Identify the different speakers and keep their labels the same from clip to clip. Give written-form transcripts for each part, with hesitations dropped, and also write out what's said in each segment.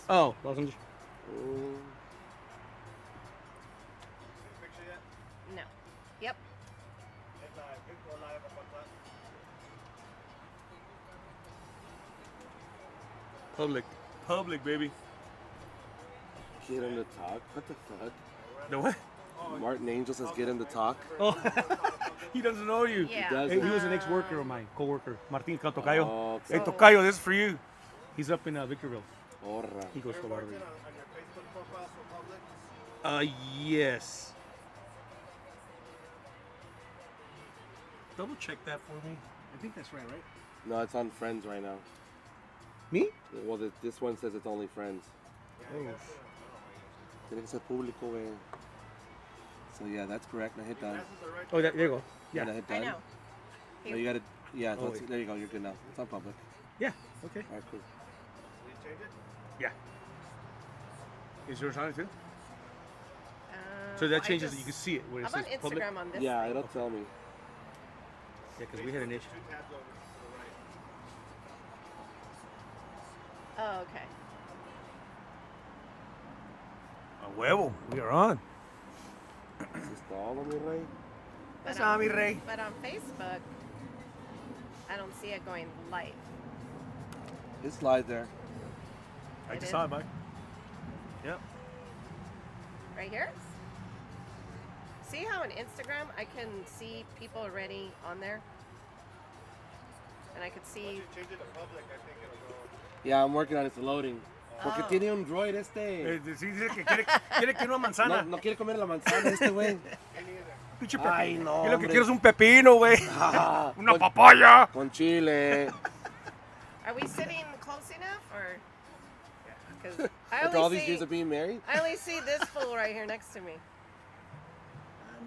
Speaker 1: Oh, Los Angeles.
Speaker 2: No. Yep.
Speaker 1: Public, baby.
Speaker 3: Get him to talk. What the fuck?
Speaker 1: The what?
Speaker 3: Martin Angel says get him to talk.
Speaker 1: Oh, he doesn't know you.
Speaker 2: Yeah.
Speaker 3: does.
Speaker 1: Hey, he was an ex-worker of mine, co-worker. Martin Tocayo.
Speaker 3: Oh,
Speaker 1: Hey,
Speaker 2: so-
Speaker 1: Tocayo, this is for you. He's up in Victorville.
Speaker 3: Porra.
Speaker 1: He goes to Waterloo. Yes. Double check that for me. I think that's right?
Speaker 3: No, it's on Friends right now.
Speaker 1: Me?
Speaker 3: Well, this one says it's only Friends.
Speaker 1: Oh.
Speaker 3: Tiene que ser público, güey. So yeah, that's correct. Now hit done.
Speaker 1: Oh, there you go.
Speaker 3: Yeah.
Speaker 1: Yeah.
Speaker 3: Hit
Speaker 2: I
Speaker 3: done.
Speaker 2: know.
Speaker 3: No, you gotta. Yeah.
Speaker 1: Oh,
Speaker 3: So
Speaker 1: wait.
Speaker 3: there you go. You're good now. It's on public.
Speaker 1: Yeah. Okay.
Speaker 3: All right, cool.
Speaker 1: Yeah. Is yours on it too? So
Speaker 2: I
Speaker 1: that changes.
Speaker 2: just-
Speaker 1: You can see it where
Speaker 2: How
Speaker 1: it says
Speaker 2: about
Speaker 1: public.
Speaker 2: Instagram on this
Speaker 3: Yeah,
Speaker 2: thing?
Speaker 3: it'll tell me.
Speaker 1: Yeah, because we had an issue.
Speaker 2: Oh, okay.
Speaker 1: A huevo. We are on.
Speaker 3: ¿Es esto todo, mi rey?
Speaker 1: That's all, mi rey.
Speaker 2: But on Facebook, I don't see it going live.
Speaker 3: It's live there.
Speaker 1: I
Speaker 2: It
Speaker 1: just
Speaker 2: is?
Speaker 1: saw it, Mike. Yep.
Speaker 2: Right here? See how on Instagram I can see people already on there? And I could see.
Speaker 3: Yeah, I'm working on it. It's loading. Porque
Speaker 2: Oh.
Speaker 3: tiene un droid este.
Speaker 1: Sí, dice que quiere que una manzana.
Speaker 3: No quiere comer la manzana este güey.
Speaker 1: Pinche
Speaker 3: Ay,
Speaker 1: pepino.
Speaker 3: no,
Speaker 1: Y lo que
Speaker 3: hombre.
Speaker 1: quiero es un pepino, güey.
Speaker 3: Ah,
Speaker 1: Una
Speaker 3: con-
Speaker 1: papaya.
Speaker 3: Con chile.
Speaker 2: Are we sitting close enough? Or. Because I
Speaker 3: After all
Speaker 2: only
Speaker 3: these years
Speaker 2: see.
Speaker 3: of being married?
Speaker 2: I only see this fool right here next to me.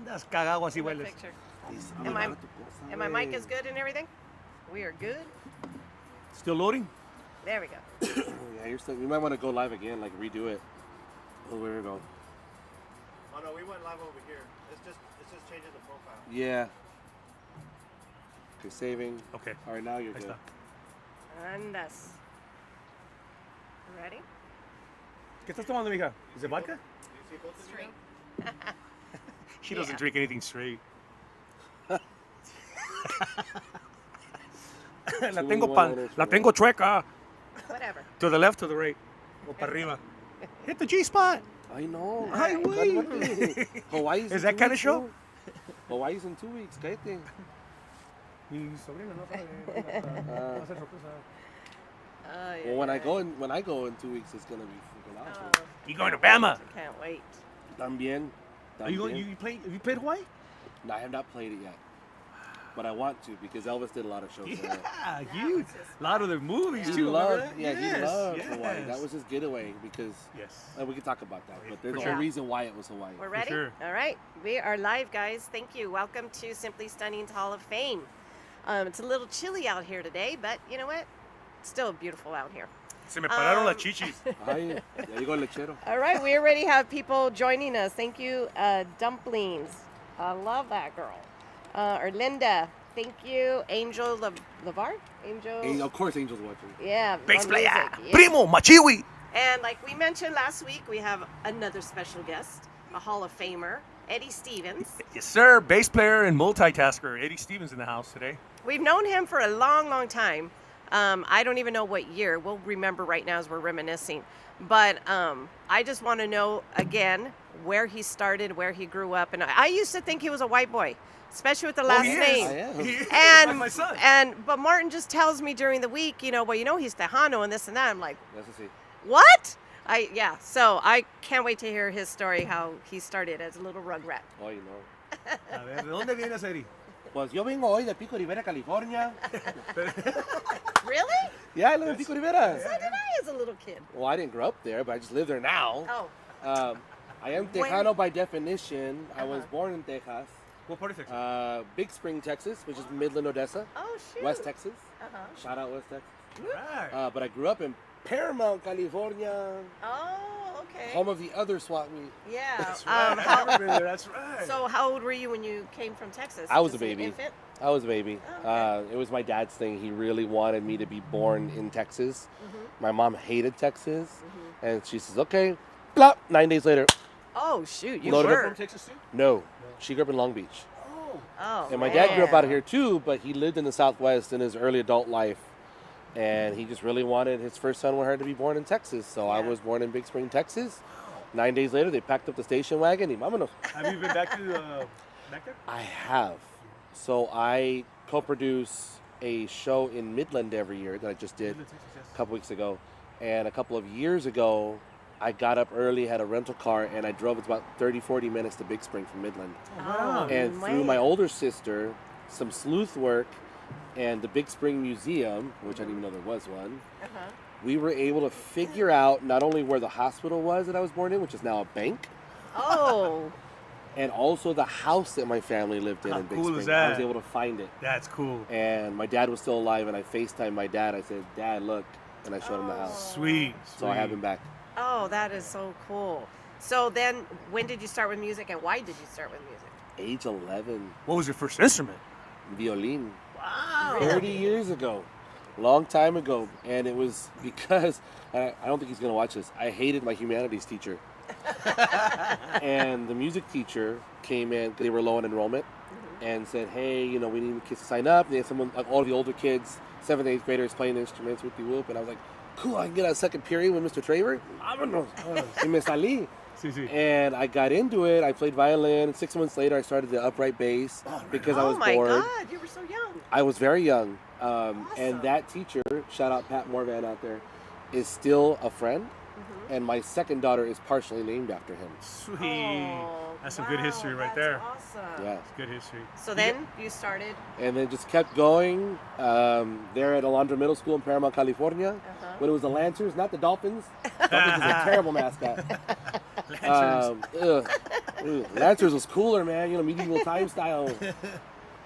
Speaker 1: Andas cagado así
Speaker 2: In the
Speaker 1: hueles.
Speaker 2: picture.
Speaker 3: Am
Speaker 2: Am I- And my mic is good and everything? We are good.
Speaker 1: Still loading?
Speaker 2: There we go.
Speaker 3: Yeah, you're still, you might want to go live again, like redo it. Oh, there we go.
Speaker 4: Oh no, we went live over here. It's just changing the profile.
Speaker 3: Yeah. Okay, saving.
Speaker 1: Okay.
Speaker 3: All right, now you're
Speaker 1: Ahí
Speaker 3: good.
Speaker 1: está.
Speaker 2: Andas. Ready?
Speaker 1: ¿Qué estás tomando, mija? ¿Es de vodka?
Speaker 2: String.
Speaker 1: She doesn't
Speaker 2: Yeah.
Speaker 1: drink anything straight. La tengo chueca.
Speaker 2: Whatever.
Speaker 1: To the left, to the right. O para arriba. Hit the G spot.
Speaker 3: I know.
Speaker 1: Ay, güey.
Speaker 3: Cálmate. Hawaii's
Speaker 1: Is
Speaker 3: in
Speaker 1: that
Speaker 3: 2
Speaker 1: kind of
Speaker 3: weeks,
Speaker 1: show?
Speaker 3: too. Hawaii's in 2 weeks, cállate.
Speaker 1: Mi sobrina no sabe. Va a ser sorpresa.
Speaker 2: Oh, yeah.
Speaker 3: Well, when I go in 2 weeks, it's gonna be freaking awesome.
Speaker 2: Oh,
Speaker 1: You going to Bama?
Speaker 2: can't wait.
Speaker 3: También.
Speaker 1: Are you going?
Speaker 3: También.
Speaker 1: Have you played Hawaii?
Speaker 3: No, I have not played it yet, but I want to because Elvis did a lot of shows there.
Speaker 1: Yeah,
Speaker 2: That
Speaker 1: you.
Speaker 2: was his-
Speaker 1: A lot of the movies
Speaker 3: He
Speaker 1: too.
Speaker 3: loved,
Speaker 1: remember that?
Speaker 3: yeah, he loved
Speaker 1: yes.
Speaker 3: Hawaii. That was his getaway because
Speaker 1: Yes.
Speaker 3: we can talk about that, but there's
Speaker 1: For
Speaker 3: a
Speaker 2: sure.
Speaker 3: reason why it was Hawaii.
Speaker 2: We're ready?
Speaker 1: sure.
Speaker 2: All right. We are live, guys. Thank you. Welcome to Simply Stunning's Hall of Fame. It's a little chilly out here today, but you know what? It's still beautiful out here.
Speaker 1: Se me pararon las chichis.
Speaker 3: Ay, ya llegó el lechero.
Speaker 2: All right. We already have people joining us. Thank you, Dumplings. I love that girl. Erlinda. Thank you. Angel Lavar? Angel.
Speaker 3: Of course, Angel's watching.
Speaker 2: Yeah.
Speaker 1: Bass
Speaker 2: on
Speaker 1: player.
Speaker 2: music, yeah.
Speaker 1: Primo, machiwi.
Speaker 2: And like we mentioned last week, we have another special guest, a Hall of Famer, Eddie Stevens.
Speaker 1: Yes, sir. Bass player and multitasker. Eddie Stevens in the house today.
Speaker 2: We've known him for a long, long time. I don't even know what year. We'll remember right now as we're reminiscing. But I just want to know, again, where he started, where he grew up. And I used to think he was a white boy, especially with the last
Speaker 1: he is.
Speaker 2: name.
Speaker 3: I am.
Speaker 1: He is.
Speaker 2: And,
Speaker 1: Like my son.
Speaker 2: but Martin just tells me during the week, he's Tejano and this and that. I'm like,
Speaker 3: That's así.
Speaker 2: what? So I can't wait to hear his story, how he started as a little rugrat.
Speaker 3: Oh, you know.
Speaker 1: A ver, ¿de dónde vienes, Eddie?
Speaker 3: Pues yo vengo hoy de Pico Rivera, California.
Speaker 2: Really?
Speaker 3: Yeah, I live in Pico Rivera.
Speaker 2: So did I as a little kid.
Speaker 3: Well, I didn't grow up there, but I just live there now.
Speaker 2: Oh,
Speaker 3: I am
Speaker 2: When-
Speaker 3: Tejano by definition. I was
Speaker 2: Uh-huh.
Speaker 3: born in Texas.
Speaker 1: What part of Texas?
Speaker 3: Big Spring, Texas, which is Midland, Odessa.
Speaker 2: oh shoot.
Speaker 3: West Texas.
Speaker 2: Uh-huh.
Speaker 3: Shout out West Texas.
Speaker 1: Right.
Speaker 3: But I grew up in Paramount, California,
Speaker 2: Oh, okay.
Speaker 3: home of the other swap meet.
Speaker 2: Yeah.
Speaker 1: That's right. I remember there, that's right.
Speaker 2: So how old were you when you came from Texas?
Speaker 3: I was a
Speaker 2: Just an
Speaker 3: baby.
Speaker 2: infant?
Speaker 3: I was a baby.
Speaker 2: Oh, okay.
Speaker 3: It was my dad's thing. He really wanted me to be born in Texas. My mom hated Texas, and she says, "Okay." Blah. 9 days later,
Speaker 2: Oh shoot, you
Speaker 3: Loaded up
Speaker 2: were.
Speaker 1: From Texas too?
Speaker 3: no. She grew up in Long Beach.
Speaker 1: Oh.
Speaker 2: Oh,
Speaker 3: And my dad grew up out of
Speaker 2: man.
Speaker 3: here too, but he lived in the Southwest in his early adult life. And he just really wanted his first son with her to be born in Texas. So I
Speaker 2: Yeah.
Speaker 3: was born in Big Spring, Texas. 9 days later, they packed up the station wagon. And vámonos.
Speaker 1: Have you been back to back there?
Speaker 3: I have. So I co-produce a show in Midland every year that I just did
Speaker 1: Texas, yes.
Speaker 3: a couple weeks ago. And a couple of years ago, I got up early, had a rental car, and I drove. It's about 30, 40 minutes to Big Spring from Midland.
Speaker 2: Oh,
Speaker 3: And through my
Speaker 2: man.
Speaker 3: older sister, some sleuth work, and the Big Spring Museum, which I didn't even know there was one,
Speaker 2: Uh-huh.
Speaker 3: we were able to figure out not only where the hospital was that I was born in, which is now a bank,
Speaker 2: Oh,
Speaker 3: and also the house that my family lived in
Speaker 1: How
Speaker 3: Big
Speaker 1: cool
Speaker 3: Spring.
Speaker 1: is
Speaker 3: I was
Speaker 1: that?
Speaker 3: able to find it.
Speaker 1: That's cool.
Speaker 3: And my dad was still alive, and I FaceTimed my dad. I said, "Dad, look," and I showed him the house.
Speaker 1: Sweet.
Speaker 3: So I have him back.
Speaker 2: oh, that is so cool. So then, when did you start with music, and why did you start with music?
Speaker 3: Age 11,
Speaker 1: What was your first instrument?
Speaker 3: violin.
Speaker 2: Wow.
Speaker 3: 30 years ago. Long time ago. And it was because, I don't think he's going to watch this, I hated my humanities teacher. And the music teacher came in, they were low on enrollment, and said, "Hey, you know, we need kids to sign up." And they had someone, like all the older kids, 7th, 8th graders playing instruments, whoopie whoop. And I was like, "Cool, I can get a second period with Mr. Traver." Vámonos. Y me salí.
Speaker 1: Sí, sí.
Speaker 3: And I got into it. I played violin. 6 months later, I started the upright bass because I
Speaker 2: Oh
Speaker 3: was
Speaker 2: my
Speaker 3: bored.
Speaker 2: God, you were so young.
Speaker 3: I was very young.
Speaker 2: Awesome.
Speaker 3: And that teacher, shout out Pat Morvan out there, is still a friend. And my second daughter is partially named after him.
Speaker 1: Sweet.
Speaker 2: Oh,
Speaker 1: That's some good
Speaker 2: wow,
Speaker 1: history right
Speaker 2: that's
Speaker 1: there.
Speaker 2: Awesome.
Speaker 3: Yeah.
Speaker 1: That's good history.
Speaker 2: So then you started.
Speaker 3: And then just kept going. There at Alondra Middle School in Paramount, California. When it was the Lancers, not the Dolphins. Dolphins is a terrible mascot. Lancers was cooler, man. You know, medieval time style.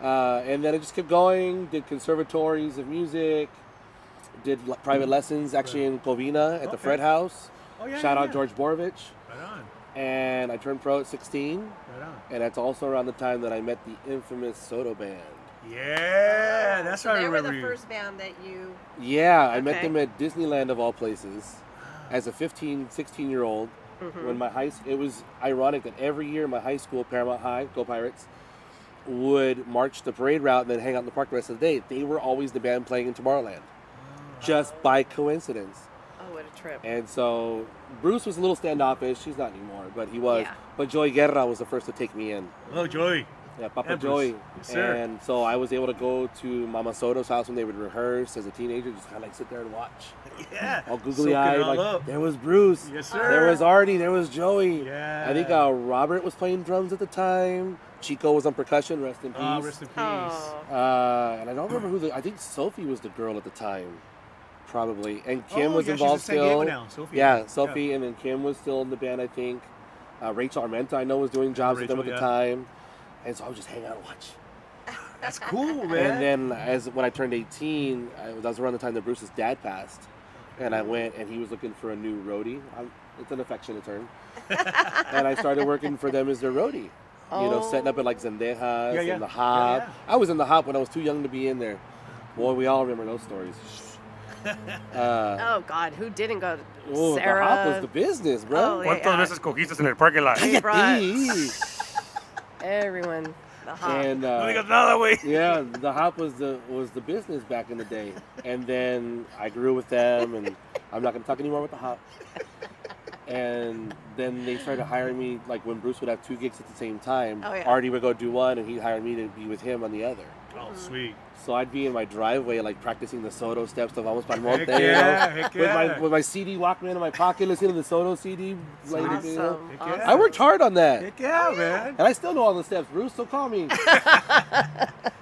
Speaker 3: And then I just kept going. Did conservatories of music. Did private lessons actually in Covina at the Fred House.
Speaker 1: Oh, yeah,
Speaker 3: Shout
Speaker 1: yeah,
Speaker 3: out
Speaker 1: yeah.
Speaker 3: George Borovich.
Speaker 1: Right on.
Speaker 3: And I turned pro at 16.
Speaker 1: Right on.
Speaker 3: And that's also around the time that I met the infamous Soto Band.
Speaker 1: Yeah, that's
Speaker 2: so
Speaker 1: how I
Speaker 2: they were
Speaker 1: remember
Speaker 2: the
Speaker 1: you.
Speaker 2: first band that you.
Speaker 3: Yeah, I met
Speaker 2: Okay.
Speaker 3: them at Disneyland of all places as a 15, 16-year-old. When it was ironic that every year my high school, Paramount High, go Pirates, would march the parade route and then hang out in the park the rest of the day. They were always the band playing in Tomorrowland, just by coincidence.
Speaker 2: Oh, what a trip.
Speaker 3: And so Bruce was a little standoffish. He's not anymore, but he was.
Speaker 2: Yeah.
Speaker 3: But Joey Guerra was the first to take me in.
Speaker 1: Hello, Joey.
Speaker 3: Yeah, Papa
Speaker 1: Yeah, Bruce.
Speaker 3: Joey.
Speaker 1: Yes, sir.
Speaker 3: And so I was able to go to Mama Soto's house when they would rehearse as a teenager, just kind of like sit there and watch.
Speaker 1: Yeah.
Speaker 3: All googly eyed,
Speaker 1: Soaking it all
Speaker 3: like
Speaker 1: up.
Speaker 3: there was Bruce,
Speaker 1: Yes, sir.
Speaker 3: there was Artie, there was Joey.
Speaker 1: Yeah.
Speaker 3: I think Robert was playing drums at the time. Chico was on percussion, rest in peace.
Speaker 1: Rest in peace.
Speaker 2: Oh.
Speaker 3: And I don't remember I think Sophie was the girl at the time, probably. And Kim
Speaker 1: Oh,
Speaker 3: was
Speaker 1: yeah, she's
Speaker 3: involved
Speaker 1: in San Diego
Speaker 3: still.
Speaker 1: now, Sophie.
Speaker 3: Yeah, Sophie, and then Kim was still in the band, I think. Rachel Armenta, I know, was doing jobs with them at
Speaker 1: Rachel,
Speaker 3: the
Speaker 1: yeah.
Speaker 3: time. And so I would just hang out and watch.
Speaker 1: That's cool, man.
Speaker 3: And then when I turned 18, that was around the time that Bruce's dad passed. And I went, and he was looking for a new roadie. It's an affectionate term. And I started working for them as their roadie. You know, setting up at like Zendejas
Speaker 1: Yeah.
Speaker 3: and the Hop.
Speaker 1: Yeah.
Speaker 3: I was in the Hop when I was too young to be in there. Boy, we all remember those stories.
Speaker 2: Oh God, who didn't go? To
Speaker 3: Oh, the
Speaker 2: Sarah.
Speaker 3: Hop was the business, bro.
Speaker 2: Oh,
Speaker 1: ¿Cuántas veces cogiste en el parking lot?
Speaker 2: He brought
Speaker 3: Cállate.
Speaker 2: everyone. The hop.
Speaker 3: And
Speaker 1: No digas nada, güey.
Speaker 3: yeah, the Hop was the business back in the day. And then I grew with them, and I'm not going to talk anymore with the Hop. And then they started hiring me, like when Bruce would have 2 gigs at the same time.
Speaker 2: Oh, yeah.
Speaker 3: Artie would go do one, and he'd hire me to be with him on the other.
Speaker 1: Oh, sweet.
Speaker 3: So I'd be in my driveway, like practicing the Soto steps of Vamos Pa'l Monte,
Speaker 1: Heck yeah, heck yeah.
Speaker 3: with my CD Walkman in my pocket, listening to the Soto CD. Like,
Speaker 2: Awesome.
Speaker 3: you know.
Speaker 1: Heck
Speaker 2: Awesome.
Speaker 1: yeah.
Speaker 3: I worked hard on that.
Speaker 1: Heck yeah, man.
Speaker 3: And I still know all the steps, Bruce, so call me.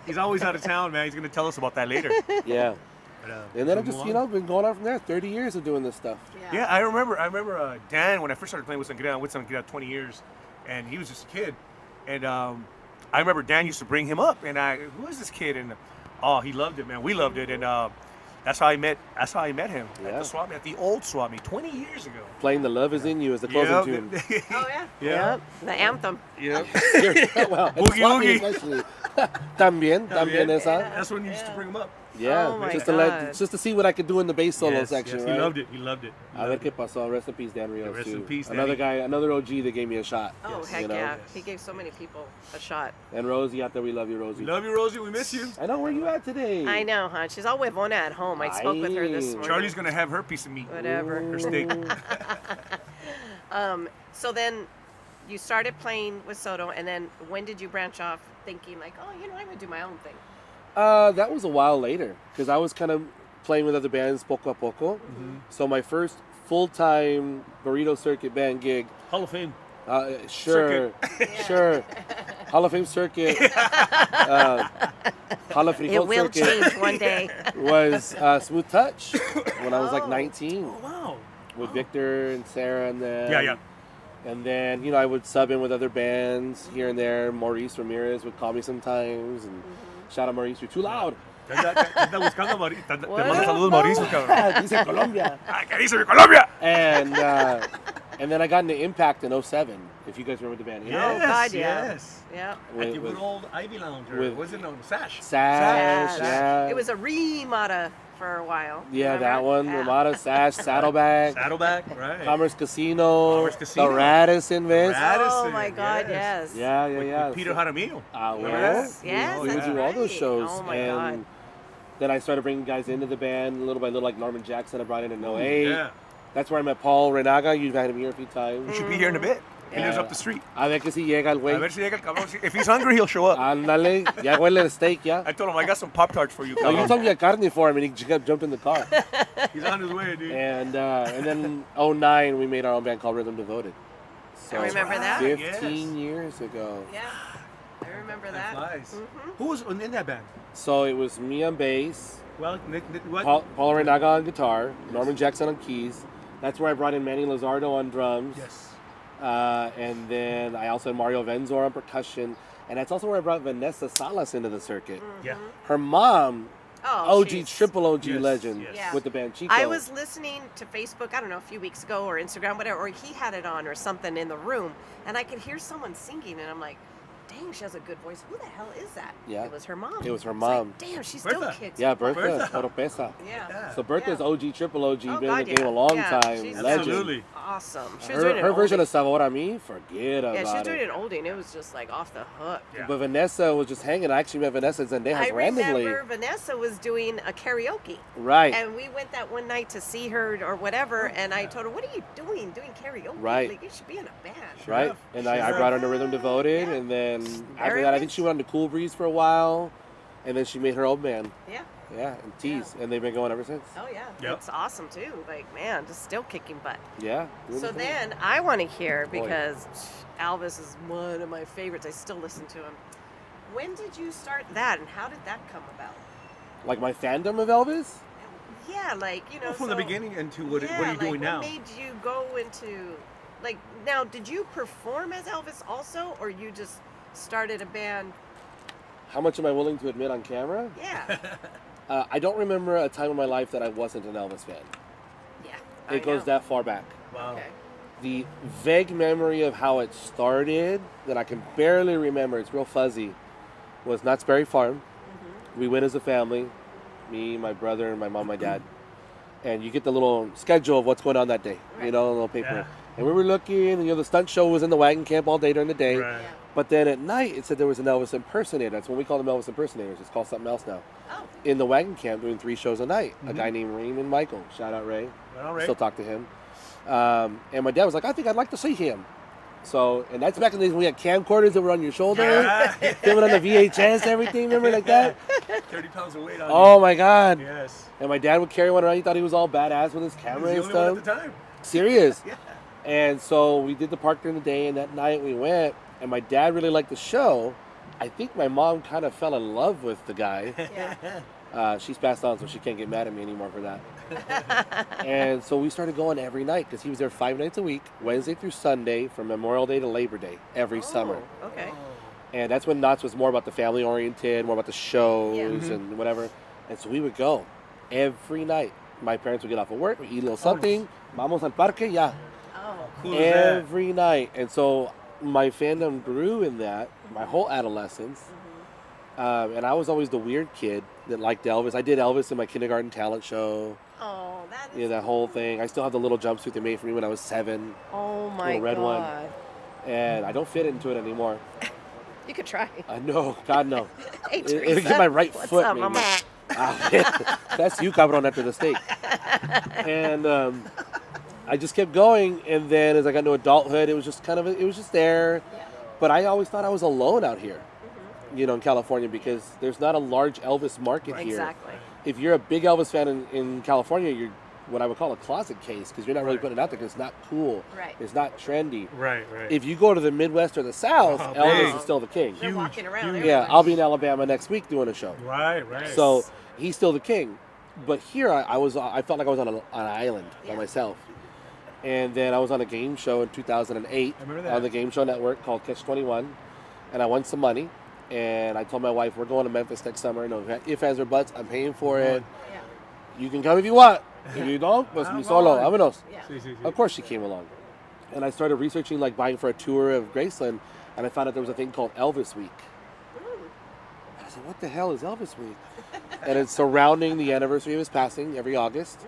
Speaker 1: He's always out of town, man. He's going to tell us about that later.
Speaker 3: Yeah.
Speaker 1: But,
Speaker 3: And then I've
Speaker 1: move
Speaker 3: just,
Speaker 1: on.
Speaker 3: been going on from there. 30 years of doing this stuff.
Speaker 1: Yeah, I remember Dan, when I first started playing with Sangria, I with Sangria 20 years, and he was just a kid. And I remember Dan used to bring him up, and who is this kid? And he loved it, man. We loved it, and that's how I met him at
Speaker 3: Yeah.
Speaker 1: the swap meet, at the old swap meet 20 years ago.
Speaker 3: Playing The Love Is In You as the closing tune.
Speaker 2: Oh yeah.
Speaker 1: Yeah.
Speaker 2: Yep. The anthem.
Speaker 1: Yep.
Speaker 3: Well, at the
Speaker 1: Boogie
Speaker 3: swap meet
Speaker 1: Woogie.
Speaker 3: especially. También
Speaker 1: También.
Speaker 3: esa.
Speaker 1: That's when you used to bring him up.
Speaker 3: Yeah,
Speaker 2: Oh my
Speaker 3: just
Speaker 2: God.
Speaker 3: to see what I could do in the bass solo
Speaker 1: Yes,
Speaker 3: section.
Speaker 1: yes,
Speaker 3: right?
Speaker 1: He loved it. He loved it.
Speaker 3: A ver qué pasó. Rest in peace, Dan Rios.
Speaker 1: Rest
Speaker 3: too.
Speaker 1: in peace,
Speaker 3: Another
Speaker 1: Danny.
Speaker 3: guy, another OG that gave me a shot.
Speaker 2: Oh,
Speaker 1: Yes.
Speaker 2: heck
Speaker 3: You know?
Speaker 2: yeah.
Speaker 1: Yes.
Speaker 2: He gave so many people a shot.
Speaker 3: And Rosie out there, we love you, Rosie.
Speaker 1: We love you, Rosie. We miss you.
Speaker 3: I know, where you at today?
Speaker 2: I know, huh? She's all huevona at home. I spoke with her this
Speaker 3: Aye.
Speaker 2: morning.
Speaker 1: Charlie's gonna have her piece of meat.
Speaker 2: Whatever.
Speaker 1: Her steak.
Speaker 2: So then you started playing with Soto, and then when did you branch off thinking like, oh, you know, I'm going to do my own thing?
Speaker 3: That was a while later, because I was kind of playing with other bands poco a poco.
Speaker 1: Mm-hmm.
Speaker 3: So my first full-time Burrito Circuit band gig,
Speaker 1: Hall of Fame.
Speaker 3: sure, sure, Hall of Fame Circuit, Hall of Frijol
Speaker 2: It will
Speaker 3: Circuit
Speaker 2: change one day.
Speaker 3: was Smooth Touch when I was like
Speaker 2: Oh.
Speaker 3: 19
Speaker 1: Oh wow.
Speaker 3: with Victor and Sarah and then
Speaker 1: Yeah, yeah.
Speaker 3: And then, you know, I would sub in with other bands here and there. Maurice Ramirez would call me sometimes. And shout out Maurice, you're too loud.
Speaker 1: Anda buscando a Mauricio. Te
Speaker 2: What?
Speaker 1: mando saludos, Mauricio, cabrón.
Speaker 3: Dice Colombia.
Speaker 1: Ah, ¿qué dice mi Colombia?
Speaker 3: And then I got into Impact in 07, if you guys remember the band.
Speaker 2: Oh, God, yeah.
Speaker 1: Yes.
Speaker 2: Yeah.
Speaker 1: At the good old Ivy Lounge. Or
Speaker 3: with-
Speaker 1: what's it known? Sash.
Speaker 3: Sash, yeah.
Speaker 2: It was a Ramada for a while.
Speaker 3: Yeah,
Speaker 2: remember?
Speaker 3: that one.
Speaker 2: Yeah.
Speaker 3: Ramada, Sash, Saddleback,
Speaker 1: Saddleback, right.
Speaker 3: Commerce Casino,
Speaker 1: Commerce Casino.
Speaker 3: the Radisson, Vince.
Speaker 2: Oh,
Speaker 1: Radisson,
Speaker 2: my God,
Speaker 1: yes.
Speaker 2: yes.
Speaker 3: Yeah, yeah,
Speaker 1: With,
Speaker 3: yeah.
Speaker 1: with Peter Jaramillo.
Speaker 3: Well,
Speaker 2: Yes, yes,
Speaker 3: we would
Speaker 2: that's
Speaker 3: do all those
Speaker 2: right.
Speaker 3: shows.
Speaker 2: Oh, my
Speaker 3: and
Speaker 2: God.
Speaker 3: then I started bringing guys into the band little by little, like Norman Jackson I brought in 08.
Speaker 1: Yeah.
Speaker 3: That's where I met Paul Renaga. You've had him here a few times.
Speaker 1: He should be here in a bit. He lives
Speaker 3: Yeah.
Speaker 1: up the street.
Speaker 3: A ver que si llega el
Speaker 1: A
Speaker 3: güey.
Speaker 1: ver si llega el cabrón. If he's hungry, he'll show up.
Speaker 3: Ándale, ya huele el steak, ya.
Speaker 1: I told him I got some Pop-Tarts for you,
Speaker 3: No, you
Speaker 1: cabrón.
Speaker 3: told me a carne for him, and he jumped in the car.
Speaker 1: He's on his way, dude.
Speaker 3: And then 09, we made our own band called Rhythm Devoted. So
Speaker 2: I remember that.
Speaker 3: 15 years ago.
Speaker 2: Yeah. I remember
Speaker 1: Time
Speaker 2: that.
Speaker 1: flies.
Speaker 2: Mhm.
Speaker 1: Who was in that band?
Speaker 3: So it was me on bass,
Speaker 1: Well, what?
Speaker 3: Paul Renaga on guitar, Norman Jackson on keys. That's where I brought in Manny Lizardo on drums.
Speaker 1: Yes.
Speaker 3: And then I also had Mario Venzor on percussion. And that's also where I brought Vanessa Salas into the circuit.
Speaker 1: Yeah.
Speaker 3: Her mom,
Speaker 2: Oh,
Speaker 3: OG,
Speaker 2: she's-
Speaker 3: triple OG
Speaker 1: Yes,
Speaker 3: legend
Speaker 1: yes.
Speaker 2: Yeah.
Speaker 3: with the band Chico.
Speaker 2: I was listening to Facebook, I don't know, a few weeks ago, or Instagram, whatever, or he had it on or something in the room, and I could hear someone singing, and I'm like, dang, she has a good voice. Who the hell is that?
Speaker 3: Yeah.
Speaker 2: It was her mom.
Speaker 3: It was her
Speaker 2: It's like,
Speaker 3: mom.
Speaker 2: damn, she still
Speaker 1: Bertha.
Speaker 2: kicks.
Speaker 3: Yeah,
Speaker 2: butt.
Speaker 3: Bertha,
Speaker 1: Bertha.
Speaker 3: Oropesa.
Speaker 2: Yeah.
Speaker 3: So Bertha's
Speaker 2: Yeah.
Speaker 3: OG, triple OG,
Speaker 2: Oh,
Speaker 3: been in
Speaker 2: God,
Speaker 3: the game
Speaker 2: yeah.
Speaker 3: a long
Speaker 2: Yeah,
Speaker 3: time.
Speaker 2: she's
Speaker 3: Legend.
Speaker 1: Absolutely.
Speaker 2: Awesome. She was doing
Speaker 3: Her
Speaker 2: an
Speaker 3: version
Speaker 2: oldie.
Speaker 3: of Sabor a Mi, forget about
Speaker 2: Yeah, she was
Speaker 3: it.
Speaker 2: doing an oldie, and it was just like off the hook.
Speaker 1: Yeah.
Speaker 3: But Vanessa was just hanging. I actually met Vanessa at Zendejas
Speaker 2: I
Speaker 3: randomly.
Speaker 2: remember Vanessa was doing a karaoke.
Speaker 3: Right.
Speaker 2: And we went that one night to see her or whatever, and I told her, "What are you doing karaoke?
Speaker 3: Right.
Speaker 2: Like, you should be in a band."
Speaker 3: Right.
Speaker 1: enough.
Speaker 3: And
Speaker 1: Sure
Speaker 3: I
Speaker 1: enough.
Speaker 3: brought her to Rhythm Devoted.
Speaker 2: Yeah.
Speaker 3: And then after
Speaker 2: Very
Speaker 3: that, I
Speaker 2: good.
Speaker 3: think she went on to Cool Breeze for a while. And then she made her own band.
Speaker 2: Yeah.
Speaker 3: Yeah. And Tease. And they've been going ever since.
Speaker 2: Oh yeah.
Speaker 1: Yep.
Speaker 2: It's awesome too. Like, man, just still kicking butt.
Speaker 3: Yeah. doing
Speaker 2: So
Speaker 3: the thing.
Speaker 2: then I want to hear,
Speaker 3: Boy.
Speaker 2: because Elvis is one of my favorites. I still listen to him. When did you start that, and how did that come about?
Speaker 3: Like my fandom of Elvis?
Speaker 2: Yeah, like, you know.
Speaker 1: Well, from the
Speaker 2: so-
Speaker 1: beginning into what
Speaker 2: yeah,
Speaker 1: are you
Speaker 2: like,
Speaker 1: doing now?
Speaker 2: What made you go into, like, now, did you perform as Elvis also, or you just started a band?
Speaker 3: How much am I willing to admit on camera?
Speaker 2: Yeah.
Speaker 3: I don't remember a time in my life that I wasn't an Elvis fan.
Speaker 2: Yeah.
Speaker 3: It goes that far back.
Speaker 1: Wow.
Speaker 2: Okay.
Speaker 3: The vague memory of how it started that I can barely remember, it's real fuzzy, was Knott's Berry Farm.
Speaker 2: Mm-hmm.
Speaker 3: We went as a family, me, my brother, and my mom, my dad. And you get the little schedule of what's going on that day, you
Speaker 2: Right.
Speaker 3: know, a little paper.
Speaker 1: Yeah.
Speaker 3: And we were looking, and, you know, the stunt show was in the wagon camp all day during the day.
Speaker 1: Right.
Speaker 2: Yeah.
Speaker 3: But then at night, it said there was an Elvis impersonator. That's when we call them Elvis impersonators. It's called something else now.
Speaker 2: Oh.
Speaker 3: In the wagon camp, doing 3 shows a night. A guy named Raymond Michael. Shout out Ray.
Speaker 1: Right on, Ray.
Speaker 3: Still talk to him. And my dad was like, I think I'd like to see him. So, and that's back in the days when we had camcorders that were on your shoulder,
Speaker 1: Yeah.
Speaker 3: filming on the VHS, everything, remember, like that?
Speaker 1: 30 pounds of weight on
Speaker 3: Oh my God.
Speaker 1: you. Yes.
Speaker 3: And my dad would carry one around. He thought he was all badass with his
Speaker 1: He
Speaker 3: camera
Speaker 1: was
Speaker 3: and
Speaker 1: the only one at
Speaker 3: stuff.
Speaker 1: the time.
Speaker 3: Serious.
Speaker 1: Yeah.
Speaker 3: And so we did the park during the day, and that night we went, and my dad really liked the show. I think my mom kind of fell in love with the guy.
Speaker 2: Yeah.
Speaker 3: She's passed on, so she can't get mad at me anymore for that. And so we started going every night because he was there 5 nights a week, Wednesday through Sunday, from Memorial Day to Labor Day, every summer.
Speaker 2: Oh, okay.
Speaker 3: And that's when Knott's was more about the family oriented, more about the shows
Speaker 2: Yeah.
Speaker 1: Mm-hmm.
Speaker 3: and whatever. And so we would go every night. My parents would get off of work, we'd eat a little something, vamos al parque, yeah.
Speaker 2: Oh.
Speaker 1: Cool as that.
Speaker 3: Every night. And so my fandom grew in that, my whole adolescence. And I was always the weird kid that liked Elvis. I did Elvis in my kindergarten talent show.
Speaker 2: Oh, that is.
Speaker 3: You know, that whole thing. I still have the little jumpsuit they made for me when I was 7.
Speaker 2: Oh my
Speaker 3: little red one.
Speaker 2: God.
Speaker 3: And I don't fit into it anymore.
Speaker 2: You could try.
Speaker 3: I know. God, no.
Speaker 2: Hey,
Speaker 3: It'll
Speaker 2: Teresa.
Speaker 3: get my right
Speaker 2: What's
Speaker 3: foot,
Speaker 2: up,
Speaker 3: maybe.
Speaker 2: Mama?
Speaker 3: That's you, cabron, after the steak. And I just kept going. And then as I got into adulthood, it was just there.
Speaker 2: Yeah.
Speaker 3: But I always thought I was alone out here, you know, in California, because there's not a large Elvis market here.
Speaker 2: Exactly.
Speaker 3: If you're a big Elvis fan in California, you're what I would call a closet case, because you're not really putting it out there because it's not cool.
Speaker 2: Right.
Speaker 3: It's not trendy.
Speaker 1: Right.
Speaker 3: If you go to the Midwest or the South,
Speaker 1: Oh,
Speaker 3: Elvis
Speaker 1: big.
Speaker 3: is still the king.
Speaker 2: They're walking around.
Speaker 3: Yeah, I'll be in Alabama next week doing a show.
Speaker 1: Right.
Speaker 3: So he's still the king. But here I felt like I was on an island by myself. And then I was on a game show in 2008
Speaker 1: I remember that.
Speaker 3: on the Game Show Network called Catch 21. And I won some money. And I told my wife, we're going to Memphis next summer. No ifs, ands, or buts. I'm paying for it.
Speaker 2: Yeah.
Speaker 3: You can come if you want. If you don't, pues mi solo. Vámonos.
Speaker 2: Yeah.
Speaker 3: Of course she came along. And I started researching, like buying for a tour of Graceland. And I found out there was a thing called Elvis Week. And I said, what the hell is Elvis Week? And it's surrounding the anniversary of his passing every August.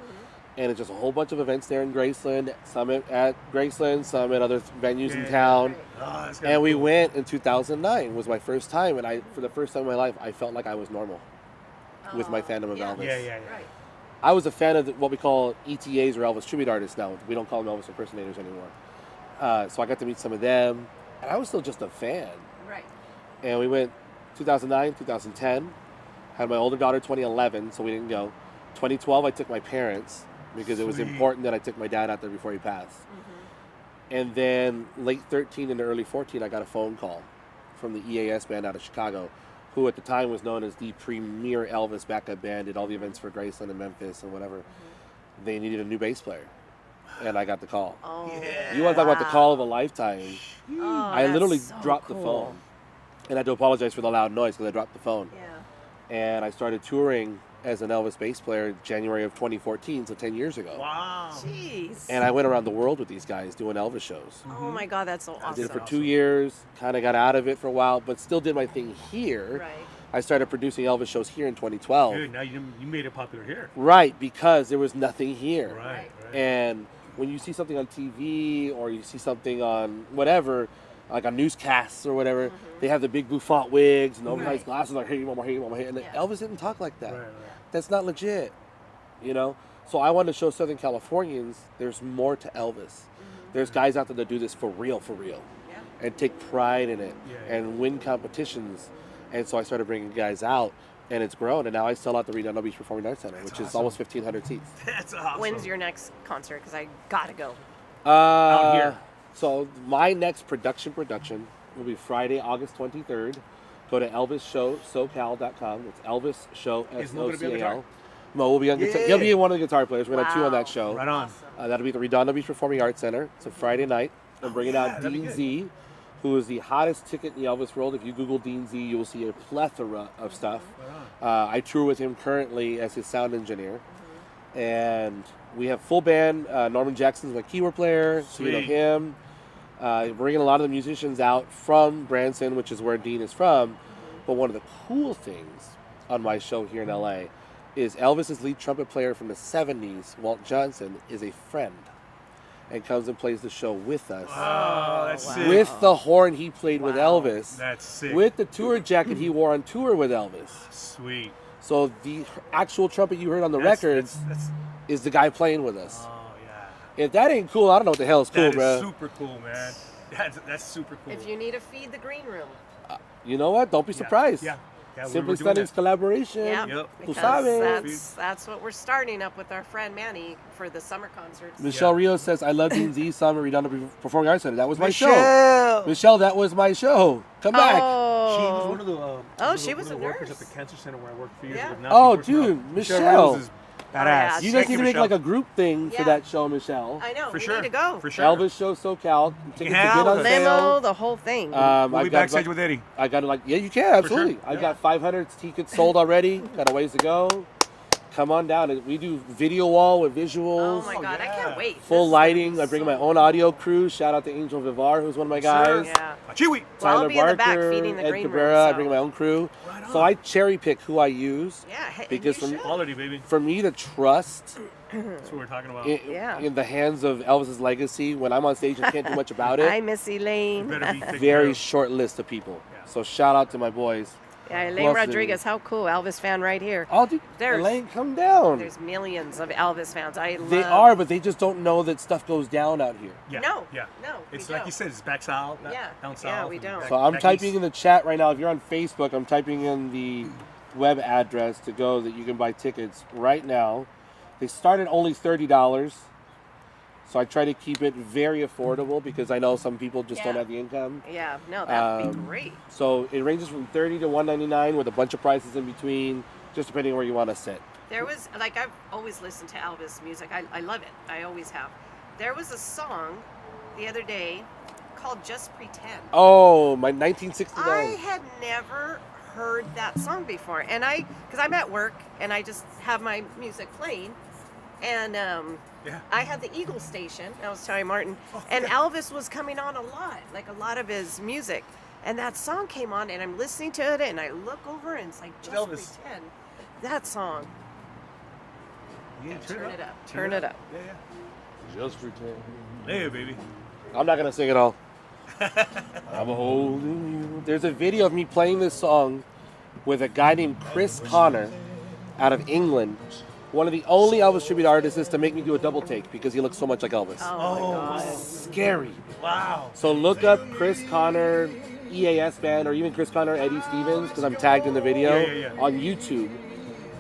Speaker 3: And it's just a whole bunch of events there in Graceland. Some at Graceland, some at other venues in town. And we went in 2009 was my first time. And for the first time in my life, I felt like I was normal with my fandom of Elvis.
Speaker 1: Yeah.
Speaker 2: Right.
Speaker 3: I was a fan of what we call ETAs or Elvis tribute artists now. We don't call them Elvis impersonators anymore. So I got to meet some of them. And I was still just a fan.
Speaker 2: Right.
Speaker 3: And we went 2009, 2010. Had my older daughter 2011, so we didn't go. 2012, I took my parents because it was important that I took my dad out there before he passed. And then late 13 into early 14, I got a phone call from the EAS band out of Chicago, who at the time was known as the premier Elvis backup band, did all the events for Graceland and Memphis and whatever. They needed a new bass player. And I got the call.
Speaker 2: Oh,
Speaker 3: You want to talk about the call of a lifetime?
Speaker 2: Oh,
Speaker 3: I literally
Speaker 2: that's so
Speaker 3: dropped the
Speaker 2: cool.
Speaker 3: phone. And I had to apologize for the loud noise because I dropped the phone.
Speaker 2: Yeah.
Speaker 3: And I started touring as an Elvis bass player January of 2014, so 10 years ago.
Speaker 1: Wow.
Speaker 2: Jeez.
Speaker 3: And I went around the world with these guys doing Elvis shows.
Speaker 2: Oh my God, that's so
Speaker 3: I
Speaker 2: awesome.
Speaker 3: did it for 2 years, kind of got out of it for a while, but still did my thing here.
Speaker 2: Right.
Speaker 3: I started producing Elvis shows here in 2012.
Speaker 1: Dude, now you made it popular here.
Speaker 3: Right, because there was nothing here.
Speaker 1: Right.
Speaker 3: And when you see something on TV or you see something on whatever, like on newscasts or whatever, they have the big bouffant wigs and oversized glasses, like, hey, mama, hey, mama, hey. And Elvis didn't talk like that.
Speaker 1: Right.
Speaker 3: That's not legit, you know? So I wanted to show Southern Californians there's more to Elvis. There's guys out there that do this for real, and take pride in it and win competitions. And so I started bringing guys out, and it's grown. And now I sell out the Redondo Beach Performing Arts Center, which is almost 1,500 seats.
Speaker 1: That's awesome.
Speaker 2: When's your next concert? Because I gotta go.
Speaker 1: Out here.
Speaker 3: So my next production will be Friday, August 23rd. Go to ElvisShowSoCal.com. It's Elvis Show
Speaker 1: Is Mo gonna be on guitar?
Speaker 3: SOCAL. Mo will be on guitar. He'll be one of the guitar players. We're gonna have 2 on
Speaker 2: Wow.
Speaker 3: that show.
Speaker 1: Right on.
Speaker 3: That'll be at the Redondo Beach Performing Arts Center. It's a Friday night. I'm bringing out
Speaker 1: that'd be
Speaker 3: Dean
Speaker 1: good.
Speaker 3: Z, who is the hottest ticket in the Elvis world. If you Google Dean Z, you'll see a plethora of stuff. I tour with him currently as his sound engineer. And we have full band. Norman Jackson's my keyboard player, so you know
Speaker 1: Sweet.
Speaker 3: him. Bringing a lot of the musicians out from Branson, which is where Dean is from. But one of the cool things on my show here in LA is Elvis's lead trumpet player from the 70s, Walt Johnson, is a friend and comes and plays the show with us.
Speaker 1: Oh, that's sick.
Speaker 3: With the horn he played with Elvis.
Speaker 1: That's sick.
Speaker 3: With the tour jacket he wore on tour with Elvis.
Speaker 1: Sweet.
Speaker 3: So the actual trumpet you heard on the
Speaker 1: That's-
Speaker 3: records
Speaker 1: that's-
Speaker 3: is the guy playing with us.
Speaker 1: oh, yeah.
Speaker 3: If that ain't cool, I don't know what the hell is cool,
Speaker 1: That is
Speaker 3: bro.
Speaker 1: super cool, man. That's super cool.
Speaker 2: If you need to feed the green room.
Speaker 3: You know what? Don't be surprised.
Speaker 1: Yeah.
Speaker 3: Simply
Speaker 1: we're doing
Speaker 3: Stunningz
Speaker 1: that.
Speaker 3: collaboration.
Speaker 2: Yeah,
Speaker 1: Yep.
Speaker 3: Tú
Speaker 2: because
Speaker 3: sabes.
Speaker 2: that's what we're starting up with our friend Manny for the summer concerts.
Speaker 3: Michelle Rios says, I love Dean Z song at Redondo Performing Arts Center. That was my show.
Speaker 1: Michelle!
Speaker 3: Michelle, that was my show. Come back.
Speaker 2: Oh,
Speaker 1: She was one of the
Speaker 2: she was
Speaker 1: one of
Speaker 2: a
Speaker 1: the workers
Speaker 2: nurse.
Speaker 1: at the cancer center where I worked for years
Speaker 2: Yeah.
Speaker 1: ago. Now
Speaker 3: Oh,
Speaker 1: she works for
Speaker 3: dude,
Speaker 1: us.
Speaker 3: Michelle.
Speaker 1: Rose is badass.
Speaker 2: yeah,
Speaker 3: You
Speaker 2: she-
Speaker 3: guys
Speaker 1: Thank
Speaker 3: need to make
Speaker 1: Michelle.
Speaker 3: like a group thing for
Speaker 2: Yeah.
Speaker 3: that show, Michelle.
Speaker 2: I know.
Speaker 1: For
Speaker 2: we
Speaker 1: sure.
Speaker 2: need to go.
Speaker 1: For sure.
Speaker 3: Elvis Show SoCal. Tickets
Speaker 1: Hell,
Speaker 3: to get on
Speaker 2: Limo,
Speaker 3: sale.
Speaker 2: the whole thing.
Speaker 1: We'll
Speaker 3: I've
Speaker 1: be
Speaker 3: got
Speaker 1: backstage with Eddie.
Speaker 3: I got to you can, absolutely.
Speaker 1: sure.
Speaker 3: I got 500 tickets sold already. Got a ways to go. come on down. We do video wall with visuals.
Speaker 2: Oh my God, I can't wait.
Speaker 3: Full
Speaker 2: This is
Speaker 3: lighting.
Speaker 2: gonna
Speaker 3: I
Speaker 2: be
Speaker 3: bring
Speaker 2: so
Speaker 3: my own audio crew. Shout out to Angel Vivar, who's one of my guys.
Speaker 2: Yeah.
Speaker 1: Chewy.
Speaker 2: Well,
Speaker 3: Tyler
Speaker 2: I'll be in the back
Speaker 3: Barker,
Speaker 2: feeding the
Speaker 3: Ed
Speaker 2: green
Speaker 3: Cabrera.
Speaker 2: room.
Speaker 3: I
Speaker 2: So.
Speaker 3: bring my own crew.
Speaker 1: Right
Speaker 3: So
Speaker 1: on.
Speaker 3: I cherry pick who I use.
Speaker 2: Yeah, and
Speaker 3: Because
Speaker 2: you
Speaker 3: from-
Speaker 2: should.
Speaker 1: Quality, baby.
Speaker 3: For me to trust
Speaker 1: That's what we're talking about.
Speaker 2: Yeah.
Speaker 3: in the hands of Elvis's legacy, when I'm on stage and can't do much about
Speaker 2: Hi,
Speaker 3: it,
Speaker 2: Miss Elaine.
Speaker 1: Better be taken care
Speaker 3: very
Speaker 1: of.
Speaker 3: short list of people.
Speaker 1: Yeah.
Speaker 3: So shout out to my boys.
Speaker 2: Yeah,
Speaker 3: Who
Speaker 2: Elaine
Speaker 3: else did
Speaker 2: Rodriguez. How cool. Elvis fan right here.
Speaker 3: Oh, dude,
Speaker 2: There's-
Speaker 3: Elaine, come down.
Speaker 2: There's millions of Elvis fans. I love.
Speaker 3: They are, but they just don't know that stuff goes down out here.
Speaker 1: Yeah.
Speaker 2: No.
Speaker 1: Yeah.
Speaker 2: No.
Speaker 1: It's
Speaker 2: we
Speaker 1: like
Speaker 2: don't.
Speaker 1: you said, it's back south,
Speaker 2: Yeah.
Speaker 1: down south.
Speaker 2: Yeah, we
Speaker 1: and
Speaker 2: don't.
Speaker 1: back-
Speaker 3: So I'm
Speaker 1: back
Speaker 3: typing
Speaker 1: east.
Speaker 3: in the chat right now. If you're on Facebook, I'm typing in the web address to go that you can buy tickets right now. They start at only $30. So I try to keep it very affordable because I know some people just don't
Speaker 2: Yeah.
Speaker 3: have the income.
Speaker 2: Yeah. No, that'd be
Speaker 3: Um,
Speaker 2: great.
Speaker 3: So it ranges from $30 to $199 with a bunch of prices in between, just depending on where you want to sit.
Speaker 2: There was, like, I've always listened to Elvis music. I love it. I always have. There was a song the other day called Just Pretend.
Speaker 3: Oh, my
Speaker 2: I
Speaker 3: 1969.
Speaker 2: had never heard that song before. And because I'm at work and I just have my music playing. And
Speaker 1: Yeah.
Speaker 2: I had the Eagle station. I was telling Martin. And Elvis was coming on a lot, like a lot of his music. And that song came on and I'm listening to it and I look over and it's like, Just
Speaker 1: Elvis.
Speaker 2: Pretend. That song.
Speaker 1: Yeah,
Speaker 2: Turn it up. Turn it up.
Speaker 1: Yeah, yeah.
Speaker 3: Just pretend.
Speaker 1: Hey, baby.
Speaker 3: I'm not gonna sing it all. I'm holding you. There's a video of me playing this song with a guy named Chris Connor out of England. One of the only Elvis tribute artists to make me do a double take because he looks so much like Elvis.
Speaker 2: Oh, my God.
Speaker 3: Scary.
Speaker 1: Wow.
Speaker 3: So look up Chris Connor EAS band or even Chris Connor Eddie Stevens because I'm tagged in the video
Speaker 1: Yeah.
Speaker 3: on YouTube,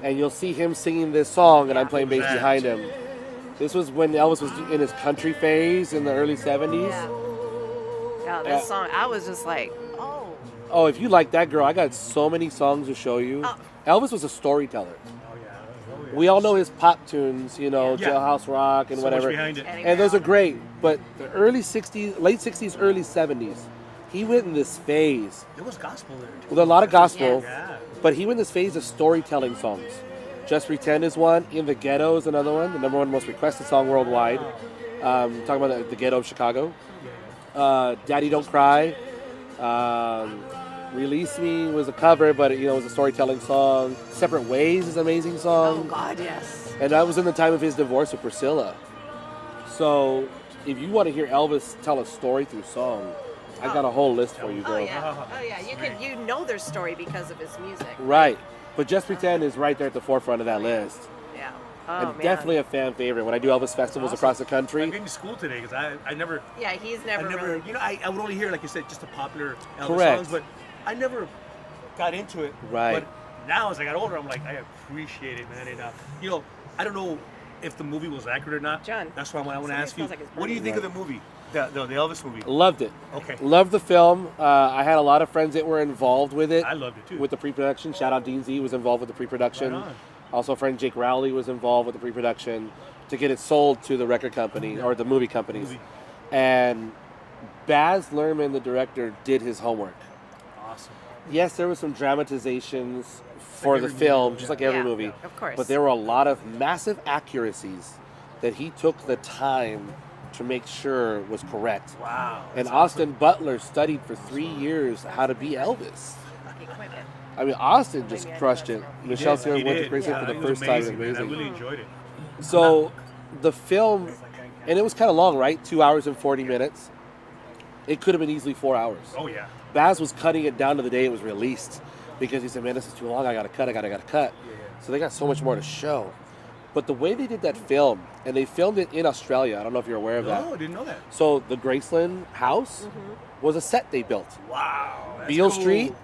Speaker 3: and you'll see him singing this song and I'm playing bass
Speaker 1: Yeah.
Speaker 3: behind him. This was when Elvis was in his country phase in the early 70s.
Speaker 2: Yeah, this song, I was just like, oh.
Speaker 3: Oh, if you like that girl, I got so many songs to show you.
Speaker 2: Oh.
Speaker 3: Elvis was a storyteller.
Speaker 1: Oh, yeah. Oh, yeah.
Speaker 3: We all know his pop tunes, you know,
Speaker 1: Yeah.
Speaker 3: Jailhouse Rock and
Speaker 1: So
Speaker 3: whatever.
Speaker 1: much behind it.
Speaker 3: And those are great. But the early 60s, late 60s, early 70s, he went in this phase.
Speaker 1: There was gospel there, too.
Speaker 3: With a lot of gospel,
Speaker 2: Yes.
Speaker 1: Yeah.
Speaker 3: but he went in this phase of storytelling songs. Just Pretend is one. In the Ghetto is another one. The number one most requested song worldwide. Talking about the ghetto of Chicago. Daddy Don't Cry. Release Me was a cover, but it was a storytelling song. Separate Ways is an amazing
Speaker 2: Oh,
Speaker 3: song.
Speaker 2: God, yes.
Speaker 3: And that was in the time of his divorce with Priscilla. So if you want to hear Elvis tell a story through song, I got a whole list for you,
Speaker 2: Oh,
Speaker 3: girl.
Speaker 2: yeah. Oh, yeah. You know their story because of his music.
Speaker 3: Right. But Just Pretend is right there at the forefront of that list.
Speaker 2: Yeah. Oh,
Speaker 3: And
Speaker 2: man.
Speaker 3: definitely a fan favorite. When I do Elvis festivals across the
Speaker 1: I'm
Speaker 3: country,
Speaker 1: getting to school today because I never,
Speaker 2: Yeah, he's never, really.
Speaker 1: you know, I would only hear, like you said, just the popular Elvis
Speaker 3: Correct.
Speaker 1: songs, but I never got into it.
Speaker 3: Right.
Speaker 1: But now as I got older, I'm like, I appreciate it, man. And, I don't know if the movie was accurate or not.
Speaker 2: John,
Speaker 1: That's why I want to
Speaker 2: somebody
Speaker 1: ask you,
Speaker 2: smells like it's
Speaker 1: what do you think of the movie? The Elvis movie?
Speaker 3: loved it.
Speaker 1: Okay.
Speaker 3: Loved the film. I had a lot of friends that were involved with it.
Speaker 1: I loved it too.
Speaker 3: With the pre-production. Shout out Dean Z was involved with the pre-production.
Speaker 1: Right on.
Speaker 3: Also, friend Jake Rowley was involved with the pre-production to get it sold to the record company or the movie companies. And Baz Luhrmann, the director, did his homework.
Speaker 1: Awesome.
Speaker 3: Yes, there were some dramatizations for the
Speaker 1: every
Speaker 3: film,
Speaker 1: movie,
Speaker 3: just
Speaker 1: yeah.
Speaker 3: like every
Speaker 2: Yeah,
Speaker 3: movie.
Speaker 2: of course.
Speaker 3: But there were a lot of massive accuracies that he took the time to make sure was correct.
Speaker 1: Wow.
Speaker 3: And
Speaker 1: that's
Speaker 3: Austin Butler studied for 3 years how to be Elvis.
Speaker 2: Equipment.
Speaker 3: I mean, Austin just crushed it. Michelle
Speaker 1: awesome.
Speaker 3: Sears went to
Speaker 1: He
Speaker 3: Graceland
Speaker 1: did.
Speaker 3: for the
Speaker 1: It was
Speaker 3: first time. It was
Speaker 1: amazing, man. I
Speaker 3: amazing.
Speaker 1: really enjoyed it.
Speaker 3: So the film, and it was kind of long, right? 2 hours and 40 minutes. It could have been easily 4 hours.
Speaker 1: Oh yeah.
Speaker 3: Baz was cutting it down to the day it was released because he said, man, this is too long. I got to cut. I got to cut. So they got so much more to show. But the way they did that film, and they filmed it in Australia. I don't know if you're aware of that.
Speaker 1: Oh, I didn't know that.
Speaker 3: So the Graceland house was a set they built.
Speaker 1: Wow. That's
Speaker 3: Beale
Speaker 1: cool.
Speaker 3: Street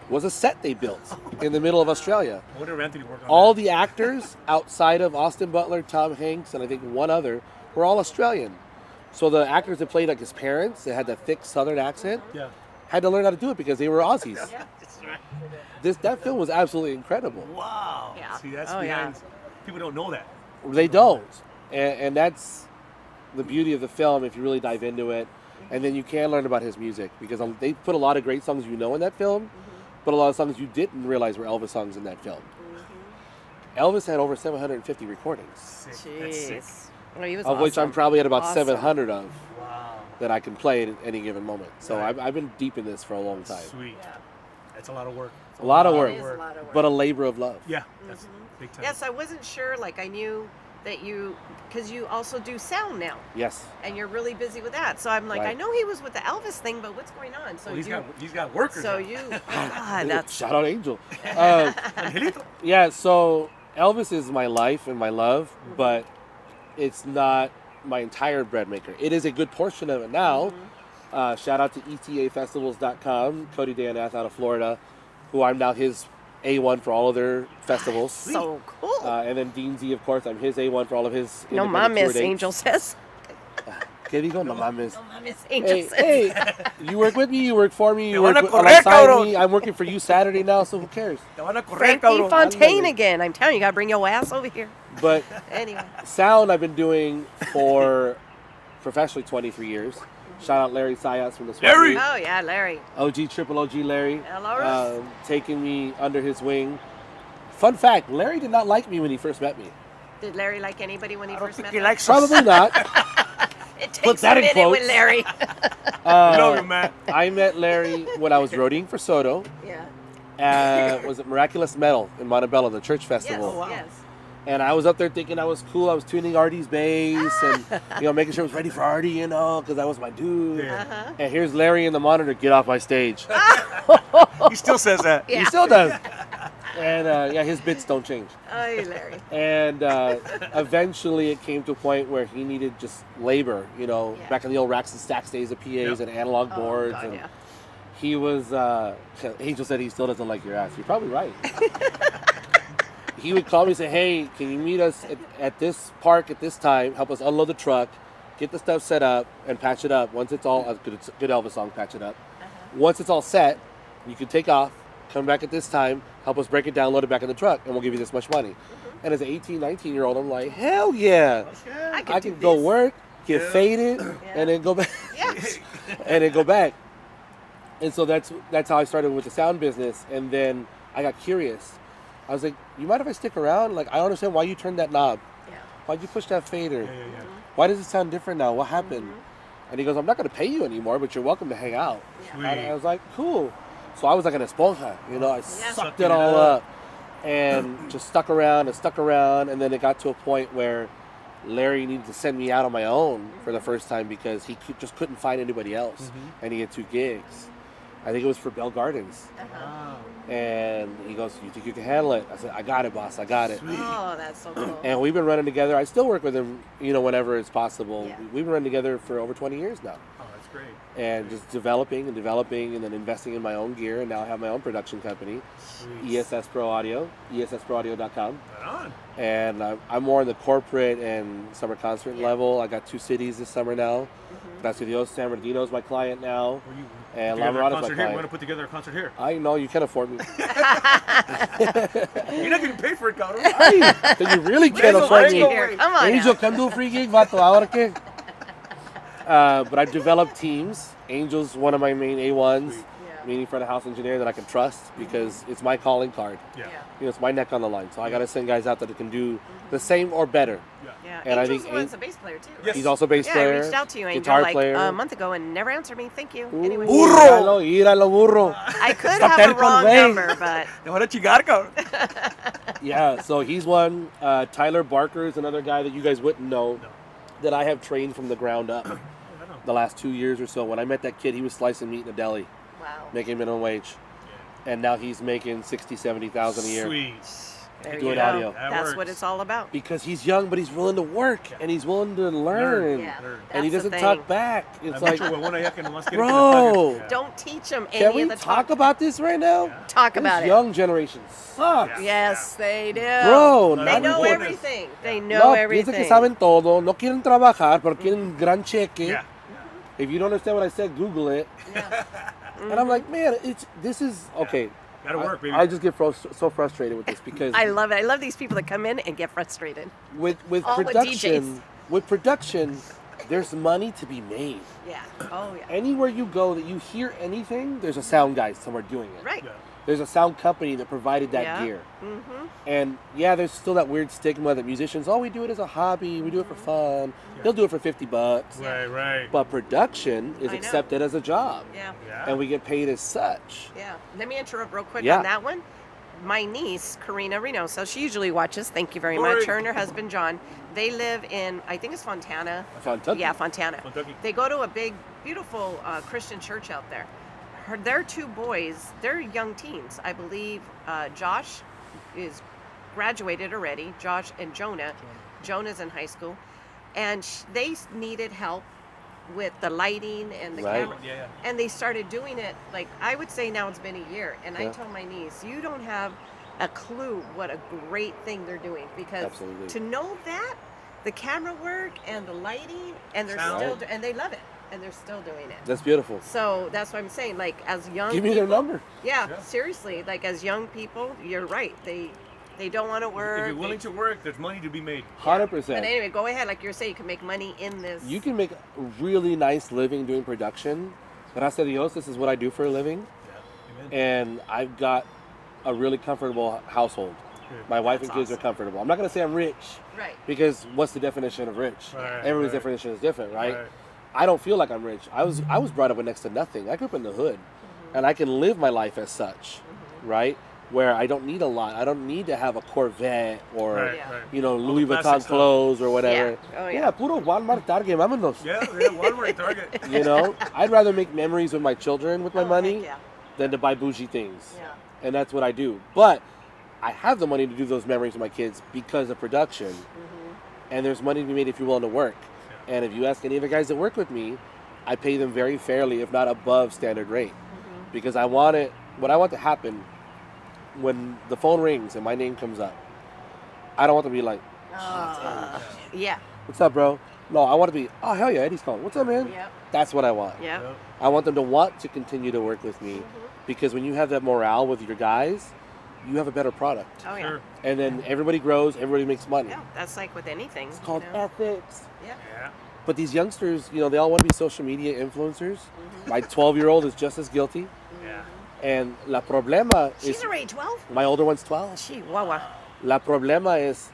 Speaker 3: was a set they built in the middle of Australia.
Speaker 1: I wonder if Anthony worked on
Speaker 3: All
Speaker 1: that.
Speaker 3: the actors outside of Austin Butler, Tom Hanks, and I think one other were all Australian. So the actors that played like his parents, that had that thick Southern accent,
Speaker 1: Yeah.
Speaker 3: had to learn how to do it because they were Aussies.
Speaker 1: That's right.
Speaker 3: That film was absolutely incredible.
Speaker 1: Wow.
Speaker 2: Yeah.
Speaker 1: See, that's
Speaker 2: Oh, yeah.
Speaker 1: behind. People don't know that.
Speaker 3: They don't, and that's the beauty of the film if you really dive into it. And then you can learn about his music because they put a lot of great songs in that film, but a lot of songs you didn't realize were Elvis songs in that film. Elvis had over 750 recordings,
Speaker 1: Sick. That's sick.
Speaker 2: Jeez. Well, he was
Speaker 3: of which I'm
Speaker 2: awesome.
Speaker 3: probably at about
Speaker 2: Awesome.
Speaker 3: 700 of
Speaker 1: Wow.
Speaker 3: that I can play at any given moment. So
Speaker 1: Right.
Speaker 3: I've been deep in this for a long time.
Speaker 1: Sweet.
Speaker 2: Yeah.
Speaker 1: That's a lot of work. It's
Speaker 3: A lot of
Speaker 2: It
Speaker 3: work,
Speaker 2: is a lot of work.
Speaker 3: but a labor of love.
Speaker 1: Yeah. That's big time.
Speaker 2: Yes, I wasn't sure. Like I knew that because you also do sound now,
Speaker 3: Yes.
Speaker 2: and you're really busy with that. So I'm like,
Speaker 3: Right.
Speaker 2: I know he was with the Elvis thing, but what's going on? So
Speaker 1: Well,
Speaker 2: you,
Speaker 1: he's got workers.
Speaker 2: so
Speaker 1: now.
Speaker 2: you, God, that's
Speaker 3: Shout out Angel.
Speaker 1: Angelito.
Speaker 3: Yeah, so Elvis is my life and my love, but it's not my entire bread maker. It is a good portion of it now. Shout out to etafestivals.com, Cody Danath out of Florida, who I'm now his A1 for all of their festivals.
Speaker 2: so cool.
Speaker 3: And then Dean Z, of course, I'm his A1 for all of his
Speaker 2: No
Speaker 3: independent tour
Speaker 2: mames,
Speaker 3: dates.
Speaker 2: Angel says.
Speaker 3: ¿Qué digo? No mames.
Speaker 2: No mames, Angel
Speaker 3: Hey,
Speaker 2: says.
Speaker 3: hey, you work with me, you work for me, you
Speaker 1: Te
Speaker 3: work
Speaker 1: van a
Speaker 3: with,
Speaker 1: correr,
Speaker 3: alongside
Speaker 1: cabrón.
Speaker 3: me. I'm working for you Saturday now, so who cares?
Speaker 1: Te van a correr,
Speaker 2: Frankie
Speaker 1: cabrón.
Speaker 2: Fontaine
Speaker 3: it.
Speaker 2: again. I'm telling you, you gotta bring your ass over here.
Speaker 3: But
Speaker 2: Anyway.
Speaker 3: sound I've been doing for professionally 23 years. Shout out Larry Sayas from the Sweat
Speaker 1: Larry!
Speaker 3: League.
Speaker 2: Oh yeah, Larry.
Speaker 3: OG, triple OG Larry.
Speaker 2: Hello.
Speaker 3: Taking me under his wing. Fun fact, Larry did not like me when he first met me.
Speaker 2: Did Larry like anybody when he
Speaker 1: I don't
Speaker 2: first
Speaker 1: think
Speaker 2: met
Speaker 1: he
Speaker 2: him?
Speaker 1: likes us.
Speaker 3: Probably not.
Speaker 2: It
Speaker 3: Put
Speaker 2: takes
Speaker 3: that
Speaker 2: a
Speaker 3: in
Speaker 2: minute with
Speaker 3: quotes.
Speaker 2: Larry.
Speaker 1: Love you, man.
Speaker 3: I met Larry when I was roadieing for Soto.
Speaker 2: Yeah.
Speaker 3: Was it Miraculous Metal in Montebello, the church
Speaker 2: Yes.
Speaker 3: festival.
Speaker 1: wow.
Speaker 2: Yes.
Speaker 3: And I was up there thinking I was cool. I was tuning Artie's bass and making sure it was ready for Artie, because that was my dude.
Speaker 1: Yeah.
Speaker 2: Uh-huh.
Speaker 3: And here's Larry in the monitor, get off my stage.
Speaker 1: He still says that.
Speaker 2: Yeah.
Speaker 3: He still does. And his bits don't change.
Speaker 2: Oh, Larry.
Speaker 3: And eventually it came to a point where he needed just labor, back in the old racks and stacks days of PAs
Speaker 1: Yep.
Speaker 3: and analog
Speaker 2: Oh,
Speaker 3: boards.
Speaker 2: God,
Speaker 3: and
Speaker 2: yeah.
Speaker 3: he was, Angel said he still doesn't like your ass. You're probably right. He would call me and say, hey, can you meet us at this park at this time, help us unload the truck, get the stuff set up, and patch it up. Once it's all, good Elvis song, patch it up. Once it's all set, you can take off, come back at this time, help us break it down, load it back in the truck, and we'll give you this much money. And as an 18, 19-year-old, I'm like, hell yeah.
Speaker 2: I
Speaker 3: I
Speaker 2: do
Speaker 3: can go
Speaker 2: this.
Speaker 3: work, get
Speaker 1: Yeah.
Speaker 3: faded, and then go back.
Speaker 2: Yes.
Speaker 3: And then go back. And so that's how I started with the sound business. And then I got curious. I was like, you mind if I stick around? Like, I don't understand why you turned that knob.
Speaker 2: Yeah.
Speaker 3: Why'd you push that fader?
Speaker 1: Yeah.
Speaker 3: Why does it sound different now? What happened? And he goes, I'm not going to pay you anymore, but you're welcome to hang out.
Speaker 1: Sweet.
Speaker 3: And I was like, cool. So I was like an esponja, I sucked
Speaker 1: Sucked
Speaker 3: it
Speaker 1: it
Speaker 3: all
Speaker 1: up.
Speaker 3: up and just stuck around. And then it got to a point where Larry needed to send me out on my own for the first time because he just couldn't find anybody else. And he had 2 gigs. I think it was for Bell Gardens.
Speaker 1: Wow.
Speaker 3: And he goes, you think you can handle it? I said, I got it, boss. I got it.
Speaker 1: Sweet.
Speaker 2: Oh, that's so cool.
Speaker 3: And we've been running together. I still work with him, whenever it's possible.
Speaker 2: Yeah.
Speaker 3: We've been running together for over 20 years now.
Speaker 1: Oh, that's great.
Speaker 3: And just developing and then investing in my own gear. And now I have my own production company,
Speaker 1: Sweet.
Speaker 3: ESS Pro Audio, ESSProAudio.com.
Speaker 1: Right on.
Speaker 3: And I'm more in the corporate and summer concert level. I got 2 cities this summer now. Gracias a Dios, San Bernardino's my client now.
Speaker 1: Well, you
Speaker 3: And
Speaker 1: put together a
Speaker 3: Lamarada's my
Speaker 1: concert here. We're
Speaker 3: client.
Speaker 1: gonna put together a concert here.
Speaker 3: I know you can afford me.
Speaker 1: You're not getting paid for it, cabrón.
Speaker 3: Ay, then you really can't
Speaker 1: Angel,
Speaker 3: afford me.
Speaker 1: Angel.
Speaker 2: Here, come on.
Speaker 3: Angel,
Speaker 2: now.
Speaker 3: come do a free gig, vato. Ahora qué? But I've developed teams. Angel's one of my main A1s,
Speaker 1: Sweet.
Speaker 2: Yeah.
Speaker 3: meaning front of house engineer that I can trust because it's my calling card.
Speaker 1: Yeah.
Speaker 3: It's my neck on the line. So I got to send guys out that can do the same or better.
Speaker 2: Yeah.
Speaker 3: And I
Speaker 2: Angel's
Speaker 3: think
Speaker 2: the one's a bass player too.
Speaker 1: Yes.
Speaker 3: He's also a bass
Speaker 2: Yeah,
Speaker 3: player,
Speaker 2: I reached out to you, Angel,
Speaker 3: guitar
Speaker 2: like
Speaker 3: player.
Speaker 2: a month ago and never answered me. Thank you.
Speaker 3: Ooh,
Speaker 2: Anyway,
Speaker 1: Burro.
Speaker 3: Íralo, burro.
Speaker 2: I could
Speaker 3: Stop
Speaker 2: have a
Speaker 3: that
Speaker 2: wrong
Speaker 3: con güey.
Speaker 2: number, but
Speaker 1: Te van a chingar, cabrón.
Speaker 3: Yeah, so he's one. Tyler Barker is another guy that you guys wouldn't know
Speaker 1: No.
Speaker 3: that I have trained from the ground up
Speaker 1: I know.
Speaker 3: the last 2 years or so. When I met that kid, he was slicing meat in a deli,
Speaker 2: wow.
Speaker 3: making minimum wage. And now he's making 60, 70,000 a year.
Speaker 1: Sweet.
Speaker 2: There
Speaker 3: doing
Speaker 2: you go.
Speaker 3: audio.
Speaker 1: That
Speaker 2: That's
Speaker 1: works.
Speaker 2: what it's all about.
Speaker 3: Because he's young, but he's willing to work and he's willing to learn.
Speaker 2: Yeah,
Speaker 1: Learn.
Speaker 3: And he
Speaker 2: that's the
Speaker 3: doesn't
Speaker 2: thing.
Speaker 3: talk back. It's
Speaker 1: Hay
Speaker 3: like,
Speaker 1: mucho huevón allá que nomás quiere que
Speaker 3: bro,
Speaker 1: le pagues.
Speaker 2: Don't teach them
Speaker 3: can
Speaker 2: any
Speaker 3: we
Speaker 2: of the
Speaker 3: talk about this right now?
Speaker 2: Talk about
Speaker 3: This
Speaker 2: it.
Speaker 3: young generation sucks.
Speaker 1: Yeah.
Speaker 2: Yes, they do.
Speaker 3: Bro,
Speaker 2: they
Speaker 3: not
Speaker 2: know
Speaker 3: really.
Speaker 2: everything. They know
Speaker 3: No, piensan
Speaker 2: everything.
Speaker 3: que saben todo, no quieren trabajar, pero quieren gran cheque.
Speaker 1: Yeah.
Speaker 3: If you don't understand what I said, Google it.
Speaker 2: Yeah.
Speaker 3: And I'm like, man, this is okay.
Speaker 1: Gotta work, baby.
Speaker 3: I just get so frustrated with this because
Speaker 2: I love it. I love these people that come in and get frustrated.
Speaker 3: with
Speaker 2: All the
Speaker 3: production,
Speaker 2: DJs.
Speaker 3: with production, there's money to be made.
Speaker 2: Yeah. Oh, yeah.
Speaker 3: Anywhere you go that you hear anything, there's a sound guy somewhere doing it.
Speaker 2: Right.
Speaker 1: Yeah.
Speaker 3: there's a sound company that provided that
Speaker 2: Yeah.
Speaker 3: gear.
Speaker 2: Mm-hmm.
Speaker 3: And yeah, there's still that weird stigma that musicians, we do it as a hobby, we do it for fun. They'll do it for $50.
Speaker 1: Right.
Speaker 3: But production is
Speaker 2: I know.
Speaker 3: accepted as a job.
Speaker 2: Yeah.
Speaker 3: And we get paid as such.
Speaker 2: Yeah. Let me interrupt real quick
Speaker 3: Yeah.
Speaker 2: on that one. My niece, Karina Reynoso, she usually watches. Thank you very
Speaker 1: Lori.
Speaker 2: much. Her and her husband, John. They live in, I think it's Fontana.
Speaker 3: Kentucky.
Speaker 2: Yeah, Fontana.
Speaker 1: Kentucky.
Speaker 2: They go to a big, beautiful Christian church out there. Their two boys, they're young teens. I believe Josh is graduated already. Josh and Jonah. Jonah's in high school. And they needed help with the lighting and the
Speaker 3: Right.
Speaker 2: camera.
Speaker 1: Yeah.
Speaker 2: And they started doing it, like, I would say now it's been a year. And I
Speaker 3: Yeah.
Speaker 2: told my niece, you don't have a clue what a great thing they're doing. Because
Speaker 3: Absolutely.
Speaker 2: to know that, the camera work and the lighting, and they're
Speaker 1: Sound.
Speaker 2: still, and they love it. And they're still doing it.
Speaker 3: That's beautiful.
Speaker 2: So that's what I'm saying. Like, as young
Speaker 3: Give me
Speaker 2: people,
Speaker 3: their number.
Speaker 2: Yeah,
Speaker 1: Yeah.
Speaker 2: seriously. Like, as young people, you're right. They don't want to work.
Speaker 1: If you're willing to work, there's money to be made.
Speaker 3: 100%.
Speaker 2: But anyway, go ahead. Like you're saying, you can make money in this.
Speaker 3: You can make a really nice living doing production. Gracias a Dios, this is what I do for a living.
Speaker 1: Amen.
Speaker 3: And I've got a really comfortable household.
Speaker 1: Good.
Speaker 3: My wife
Speaker 2: That's
Speaker 3: and kids
Speaker 2: awesome.
Speaker 3: are comfortable. I'm not going to say I'm rich
Speaker 2: Right.
Speaker 3: because what's the definition of rich?
Speaker 1: Right,
Speaker 3: Everybody's
Speaker 1: right.
Speaker 3: definition is different, right?
Speaker 1: Right.
Speaker 3: I don't feel like I'm rich. I was brought up with next to nothing. I grew up in the hood, and I can live my life as such, right? Where I don't need a lot. I don't need to have a Corvette or
Speaker 1: Right,
Speaker 2: Yeah.
Speaker 1: right.
Speaker 3: you know,
Speaker 1: All
Speaker 3: Louis
Speaker 1: the plastic
Speaker 3: Vuitton
Speaker 1: stuff.
Speaker 3: clothes or whatever.
Speaker 2: Yeah. Oh, yeah.
Speaker 3: Puro Walmart, Target, vámonos.
Speaker 1: Yeah, Walmart, Target.
Speaker 3: You know, I'd rather make memories with my children with my
Speaker 2: Oh,
Speaker 3: money
Speaker 2: heck yeah.
Speaker 3: than to buy bougie things.
Speaker 2: Yeah.
Speaker 3: And that's what I do. But I have the money to do those memories with my kids because of production. And there's money to be made if you're willing to work. And if you ask any of the guys that work with me, I pay them very fairly, if not above standard rate. Because what I want to happen when the phone rings and my name comes up, I don't want to be like,
Speaker 2: Yeah.
Speaker 3: what's up, bro? No, I want to be, oh, hell yeah, Eddie's calling. What's up, man?
Speaker 2: Yep.
Speaker 3: That's what I want.
Speaker 2: Yep.
Speaker 1: Yep.
Speaker 3: I want them to want to continue to work with me because when you have that morale with your guys, you have a better product.
Speaker 2: Oh, yeah.
Speaker 1: Sure.
Speaker 3: And then everybody grows, everybody makes money.
Speaker 2: Yeah. That's like with anything.
Speaker 3: It's called
Speaker 2: you know?
Speaker 3: ethics.
Speaker 2: Yeah.
Speaker 1: Yeah.
Speaker 3: But these youngsters, you know, they all want to be social media influencers. My 12-year-old is just as guilty.
Speaker 1: Yeah.
Speaker 3: And la problema
Speaker 2: She's
Speaker 3: is,
Speaker 2: already 12?
Speaker 3: my older one's 12.
Speaker 2: Chihuahua.
Speaker 3: La problema is,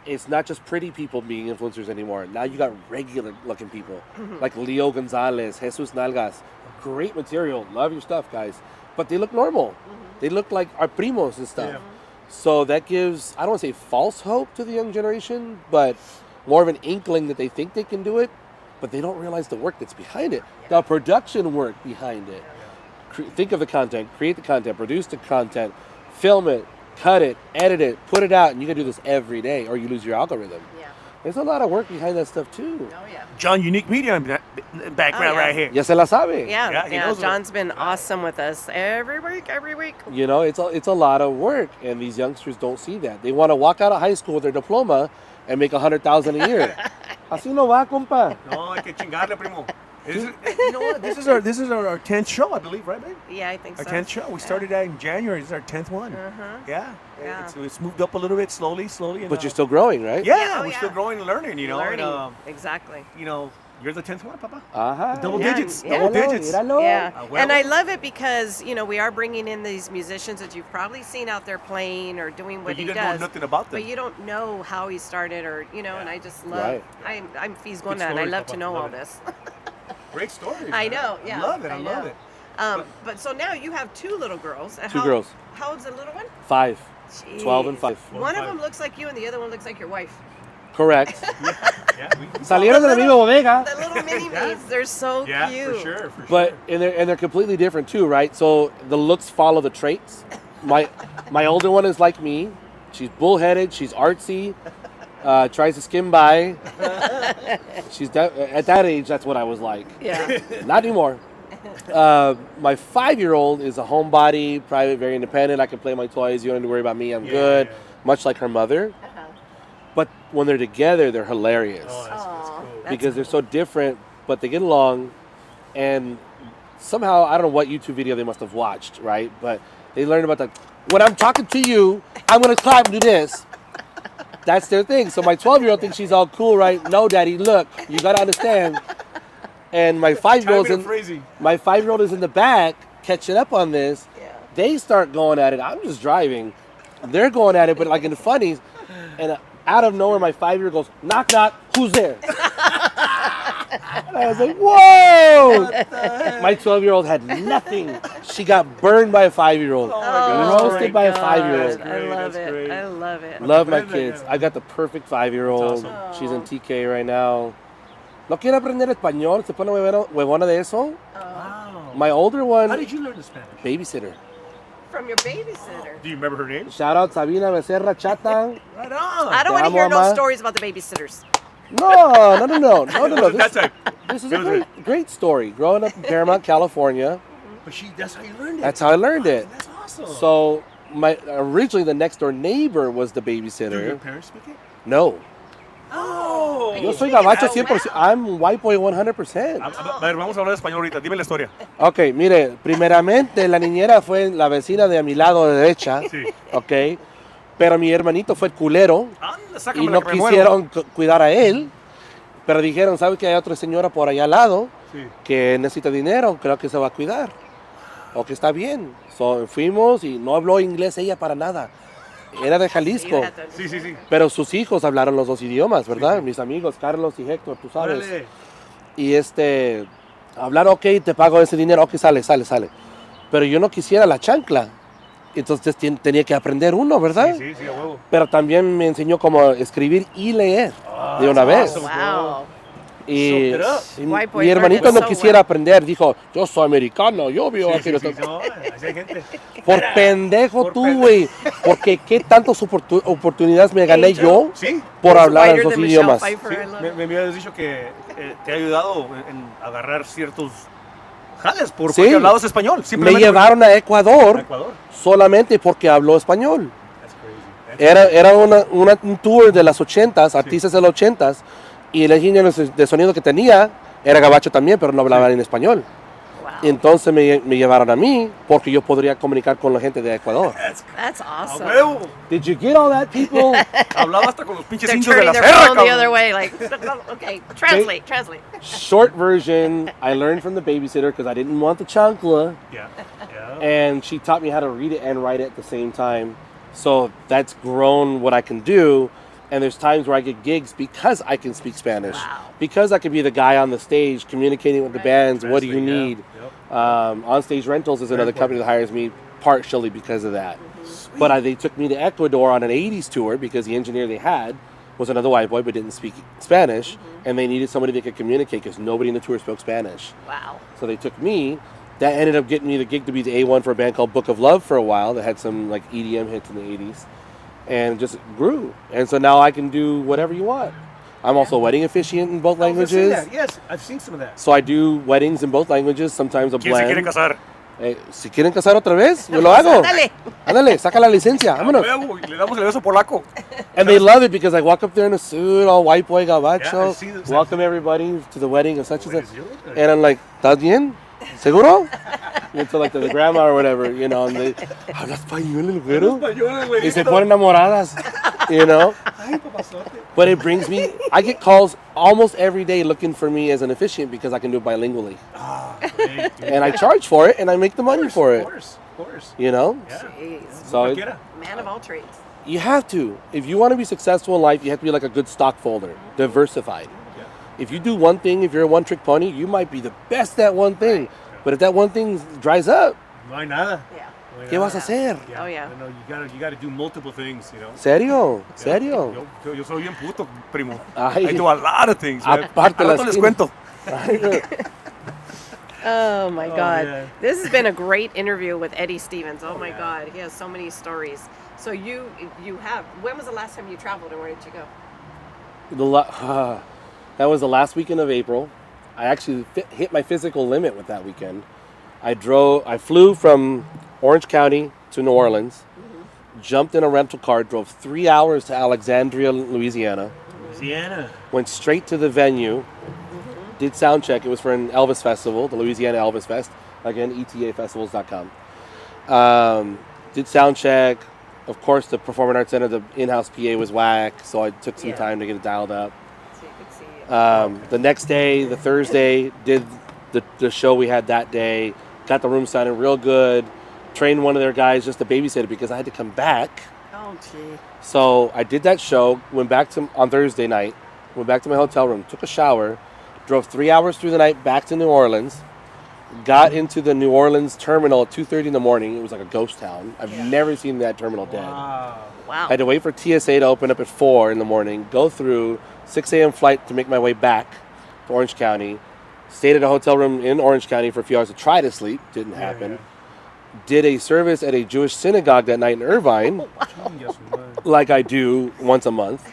Speaker 3: it's not just pretty people being influencers anymore. Now you got regular looking people like Leo Gonzalez, Jesus Nalgas. Great material. Love your stuff, guys. But they look normal. They look like our primos and stuff.
Speaker 1: Yeah.
Speaker 3: So that gives, I don't want to say false hope to the young generation, but more of an inkling that they think they can do it, but they don't realize the work that's behind it. The production work behind it. Think of the content, create the content, produce the content, film it, cut it, edit it, put it out, and you can do this every day or you lose your algorithm.
Speaker 2: Yeah.
Speaker 3: There's a lot of work behind that stuff too.
Speaker 2: Oh, yeah.
Speaker 1: John, unique media background
Speaker 2: Oh, yeah.
Speaker 1: right here.
Speaker 3: Ya se la sabe.
Speaker 2: Yeah.
Speaker 1: Yeah, he
Speaker 2: Yeah.
Speaker 1: knows it.
Speaker 2: John's been awesome with us every week.
Speaker 3: You know, it's a lot of work, and these youngsters don't see that. They want to walk out of high school with their diploma and make $100,000 a year. Así no va, compa.
Speaker 1: No, hay que chingarle, primo. You know what? This is our 10th show, I believe, right, babe?
Speaker 2: Yeah, I think
Speaker 1: Our
Speaker 2: so.
Speaker 1: 10th show. We started that in January. This is our 10th one.
Speaker 2: Uh-huh.
Speaker 1: Yeah.
Speaker 2: Yeah.
Speaker 1: It's moved up a little bit, slowly. And,
Speaker 3: But you're still growing, right?
Speaker 1: Yeah,
Speaker 2: Yeah, oh,
Speaker 1: we're
Speaker 2: yeah.
Speaker 1: still growing and learning, you know.
Speaker 2: Learning.
Speaker 1: And,
Speaker 2: Exactly.
Speaker 1: you know, you're the 10th one, Papa.
Speaker 3: Uh-huh.
Speaker 1: Double
Speaker 2: Yeah,
Speaker 1: digits.
Speaker 2: yeah.
Speaker 1: Double digits.
Speaker 3: Míralo.
Speaker 2: Yeah,
Speaker 1: well-
Speaker 2: and I love it because, you know, we are bringing in these musicians that you've probably seen out there playing or doing what
Speaker 1: But you
Speaker 2: he
Speaker 1: didn't know
Speaker 2: does.
Speaker 1: nothing about them.
Speaker 2: But you don't know how he started or, you know, and I just love,
Speaker 3: Right.
Speaker 2: I'm Fees
Speaker 1: Good
Speaker 2: Gonda and I
Speaker 1: stories,
Speaker 2: love to
Speaker 1: Papa.
Speaker 2: know
Speaker 1: Love
Speaker 2: all
Speaker 1: it.
Speaker 2: this.
Speaker 1: Great story.
Speaker 2: I
Speaker 1: man.
Speaker 2: know, yeah.
Speaker 1: I love it. I love
Speaker 2: know.
Speaker 1: it.
Speaker 2: But so now you have two little girls.
Speaker 3: Two girls.
Speaker 2: How old's the little one?
Speaker 3: 5. 12 and
Speaker 2: Jeez.
Speaker 3: 5.
Speaker 2: One of them looks like you and the other one looks like your wife.
Speaker 3: Correct.
Speaker 1: Yeah,
Speaker 3: Salieron de la misma bodega.
Speaker 2: The little mini-me's, they're so
Speaker 1: yeah,
Speaker 2: cute.
Speaker 1: for sure.
Speaker 3: But and they're completely different too, right? So the looks follow the traits. My older one is like me. She's bullheaded. She's artsy. Tries to skim by. At that age, that's what I was like.
Speaker 2: Yeah.
Speaker 3: Not anymore. My 5-year-old is a homebody, private, very independent. I can play my toys. You don't have to worry about me. I'm
Speaker 1: Yeah,
Speaker 3: good.
Speaker 1: yeah.
Speaker 3: Much like her mother.
Speaker 2: Uh-huh.
Speaker 3: But when they're together, they're hilarious.
Speaker 1: Oh, that's
Speaker 2: Aw,
Speaker 1: cool.
Speaker 2: that's
Speaker 3: Because they're so different, but they get along. And somehow, I don't know what YouTube video they must have watched, right? But they learned about that. When I'm talking to you, I'm going to clap and do this. That's their thing. So my 12-year-old thinks she's all cool, right? No, Daddy, look, you got to understand. And my 5-year-old's
Speaker 1: Timing and phrasing.
Speaker 3: my 5-year-old is in the back catching up on this.
Speaker 2: Yeah.
Speaker 3: They start going at it. I'm just driving. They're going at it, but like in the funnies. And out of nowhere, my 5-year-old goes, knock, knock, who's there? And I was like, whoa! My 12-year-old had nothing. She got burned by a 5-year-old. Roasted by a 5-year-old.
Speaker 2: I love it. I love it.
Speaker 3: Love my kids. I got the perfect 5-year-old.
Speaker 1: Awesome.
Speaker 3: She's in TK right now. ¿No quiere aprender español? ¿Se pone huevona de eso?
Speaker 1: Wow.
Speaker 3: My older one,
Speaker 1: How did you learn the Spanish?
Speaker 3: babysitter.
Speaker 2: From your babysitter.
Speaker 1: Do you remember her name?
Speaker 3: Shout out Sabina Becerra Chata.
Speaker 1: Right on.
Speaker 2: I don't want to
Speaker 3: Te
Speaker 2: hear
Speaker 3: amo,
Speaker 2: no
Speaker 3: Ama.
Speaker 2: stories about the babysitters.
Speaker 3: No.
Speaker 1: That type.
Speaker 3: This is a great story. Growing up in Paramount, California,
Speaker 1: But that's how you learned it.
Speaker 3: that's how I learned it.
Speaker 1: That's awesome.
Speaker 3: So originally the next door neighbor was the
Speaker 1: Do your
Speaker 3: babysitter.
Speaker 1: parents speak it?
Speaker 3: No.
Speaker 1: Oh.
Speaker 3: Yo soy
Speaker 2: speak it
Speaker 3: gabacho
Speaker 2: out
Speaker 3: 100%. I'm white boy 100%.
Speaker 1: A ver, vamos a hablar español ahorita. Dime la historia.
Speaker 3: Ok, mire, primeramente la niñera fue la vecina de a mi lado derecha,
Speaker 1: Sí.
Speaker 3: ok, pero mi hermanito fue el culero
Speaker 1: Anda,
Speaker 3: y
Speaker 1: sácamela
Speaker 3: no
Speaker 1: que me muero.
Speaker 3: quisieron cuidar a él, pero dijeron, ¿sabe que hay otra señora por allá al lado
Speaker 1: Sí.
Speaker 3: que necesita dinero? Creo que se va a cuidar, o que está bien. So, fuimos y no habló inglés ella para nada, era de Jalisco,
Speaker 1: Sí.
Speaker 3: pero sus hijos hablaron los dos idiomas, ¿verdad?
Speaker 1: Sí.
Speaker 3: Mis amigos, Carlos y Héctor, tú sabes.
Speaker 1: Órale.
Speaker 3: Y hablar, ok, te pago ese dinero, ok, sale. Pero yo no quisiera la chancla. Entonces tenía que aprender uno, ¿verdad?
Speaker 1: Sí, a huevo.
Speaker 3: Pero también me enseñó cómo escribir y leer de una vez.
Speaker 2: Wow.
Speaker 3: Y,
Speaker 1: Soak it up.
Speaker 3: y
Speaker 2: White boy
Speaker 3: mi hermanito
Speaker 2: learned
Speaker 3: no
Speaker 2: so
Speaker 3: quisiera
Speaker 2: well.
Speaker 3: aprender. Dijo, yo soy americano, yo vivo aquí.
Speaker 1: Sí, no, así hay gente.
Speaker 3: Por pendejo
Speaker 1: Por
Speaker 3: tú,
Speaker 1: pendejo.
Speaker 3: güey. Porque qué tantas oportunidades me gané
Speaker 2: Angel.
Speaker 3: yo
Speaker 1: Sí.
Speaker 3: por
Speaker 2: He's
Speaker 3: hablar
Speaker 2: whiter
Speaker 3: los
Speaker 2: than Michelle
Speaker 3: idiomas.
Speaker 2: Pfeiffer,
Speaker 1: Sí,
Speaker 2: I love it.
Speaker 1: me habías dicho que te ha ayudado en agarrar ciertos jales
Speaker 3: Sí.
Speaker 1: porque hablabas español.
Speaker 3: Me
Speaker 1: Simplemente
Speaker 3: llevaron a
Speaker 1: a
Speaker 3: Ecuador
Speaker 1: Ecuador.
Speaker 3: solamente porque habló español.
Speaker 1: That's crazy.
Speaker 3: Era un tour de las 80s, artistas de los 80s, y el ingeniero de sonido que tenía era gabacho también, pero no hablaba en español.
Speaker 2: Wow.
Speaker 3: Entonces me llevaron a mí porque yo podría comunicar con la gente de Ecuador.
Speaker 2: That's
Speaker 1: A
Speaker 2: awesome.
Speaker 1: huevo.
Speaker 3: Did you get all that, people?
Speaker 1: Hablaba hasta con los pinches
Speaker 2: They're
Speaker 1: indios de
Speaker 2: turning
Speaker 1: la
Speaker 2: their
Speaker 1: serra,
Speaker 2: phone the
Speaker 1: cabrón.
Speaker 2: other way, like, okay, translate.
Speaker 3: Short version, I learned from the babysitter because I didn't want the chancla,
Speaker 1: Yeah.
Speaker 3: and she taught me how to read it and write it at the same time. So that's grown what I can do. And there's times where I get gigs because I can speak Spanish.
Speaker 2: Wow.
Speaker 3: Because I can be the guy on the stage communicating with the bands. What do you
Speaker 1: Translate, yeah.
Speaker 3: need?
Speaker 1: Yep.
Speaker 3: On Stage Rentals is another
Speaker 1: important.
Speaker 3: company that hires me partially because of that. But they took me to Ecuador on an 80s tour because the engineer they had was another white boy but didn't speak Spanish. And they needed somebody that could communicate because nobody in the tour spoke Spanish.
Speaker 2: Wow.
Speaker 3: So they took me. That ended up getting me the gig to be the A1 for a band called Book of Love for a while that had some like EDM hits in the 80s. And just grew. And so now I can do whatever you want. I'm also a wedding officiant in both
Speaker 1: I was gonna say
Speaker 3: languages.
Speaker 1: that. Yes, I've seen some of that.
Speaker 3: So I do weddings in both languages, sometimes a
Speaker 1: ¿Quién se quiere
Speaker 3: blend.
Speaker 1: casar?
Speaker 3: Si quieren casar otra vez, yo lo hago.
Speaker 2: Ándale.
Speaker 3: Ándale, saca la licencia,
Speaker 1: A
Speaker 3: vámonos.
Speaker 1: huevo, y le damos el beso polaco.
Speaker 3: And they love it because I walk up there in a suit, all white boy gabacho,
Speaker 1: Yeah, I see this.
Speaker 3: welcome everybody to the wedding of such and such.
Speaker 1: Pues, yo-
Speaker 3: And I'm like, ¿estás bien? ¿Seguro? And so like the grandma or whatever, you know, and they, ¿habla español el güero?
Speaker 1: Español, güey.
Speaker 3: Y se ponen enamoradas, you know?
Speaker 1: Ay, papazote.
Speaker 3: But it brings me, I get calls almost every day looking for me as an officiant because I can do it bilingually.
Speaker 1: Ah, great, dude.
Speaker 3: And I charge for it and I make the money for
Speaker 1: Of
Speaker 3: it,
Speaker 1: course.
Speaker 3: you know?
Speaker 1: Yeah.
Speaker 2: Jeez.
Speaker 3: So it-
Speaker 1: Cualquiera.
Speaker 2: Man of all trades.
Speaker 3: you have to. If you want to be successful in life, you have to be like a good stockholder, diversified.
Speaker 1: Yeah.
Speaker 3: If you do one thing, if you're a one-trick pony, you might be the best at one thing. But if that one thing dries up,
Speaker 1: No hay nada.
Speaker 2: Yeah.
Speaker 1: No hay
Speaker 3: ¿qué vas a
Speaker 1: nada.
Speaker 3: hacer?
Speaker 1: Yeah.
Speaker 2: Oh, yeah.
Speaker 1: No, you gotta do multiple things, you know.
Speaker 3: Serio, serio.
Speaker 1: Yo soy bien puto, primo.
Speaker 3: Ay.
Speaker 1: I do a lot of things. man.
Speaker 3: Aparte
Speaker 1: Al rato
Speaker 3: las
Speaker 1: les
Speaker 3: tiendas.
Speaker 1: cuento.
Speaker 2: Oh my
Speaker 1: Oh,
Speaker 2: God.
Speaker 1: man.
Speaker 2: This has been a great interview with Eddie Stevens. Oh my God. He has so many stories. So you have, when was the last time you traveled and where did you go?
Speaker 3: That was the last weekend of April. I actually hit my physical limit with that weekend. I flew from Orange County to New Orleans, jumped in a rental car, drove 3 hours to Alexandria, Louisiana,
Speaker 1: Louisiana.
Speaker 3: went straight to the venue, did sound check. It was for an Elvis festival, the Louisiana Elvis Fest, again, etafestivals.com. Did sound check. Of course, the Performing Arts Center, the in-house PA was whack, so I took some
Speaker 2: Yeah.
Speaker 3: time to get it dialed up.
Speaker 2: So you could see.
Speaker 3: The next day, the Thursday, did the show we had that day. Got the room sounding real good. trained one of their guys just to babysit it because I had to come back.
Speaker 2: Oh, gee.
Speaker 3: So I did that show, went back to on Thursday night, went back to my hotel room, took a shower, drove 3 hours through the night back to New Orleans, got into the New Orleans terminal at 2:30 in the morning. It was like a ghost town. I've never seen that terminal dead.
Speaker 1: Wow.
Speaker 2: Wow.
Speaker 3: I had to wait for TSA to open up at 4 in the morning, go through 6 a.m. flight to make my way back to Orange County, stayed at a hotel room in Orange County for a few hours to try to sleep, didn't happen. Did a service at a Jewish synagogue that night in Irvine, like I do once a month.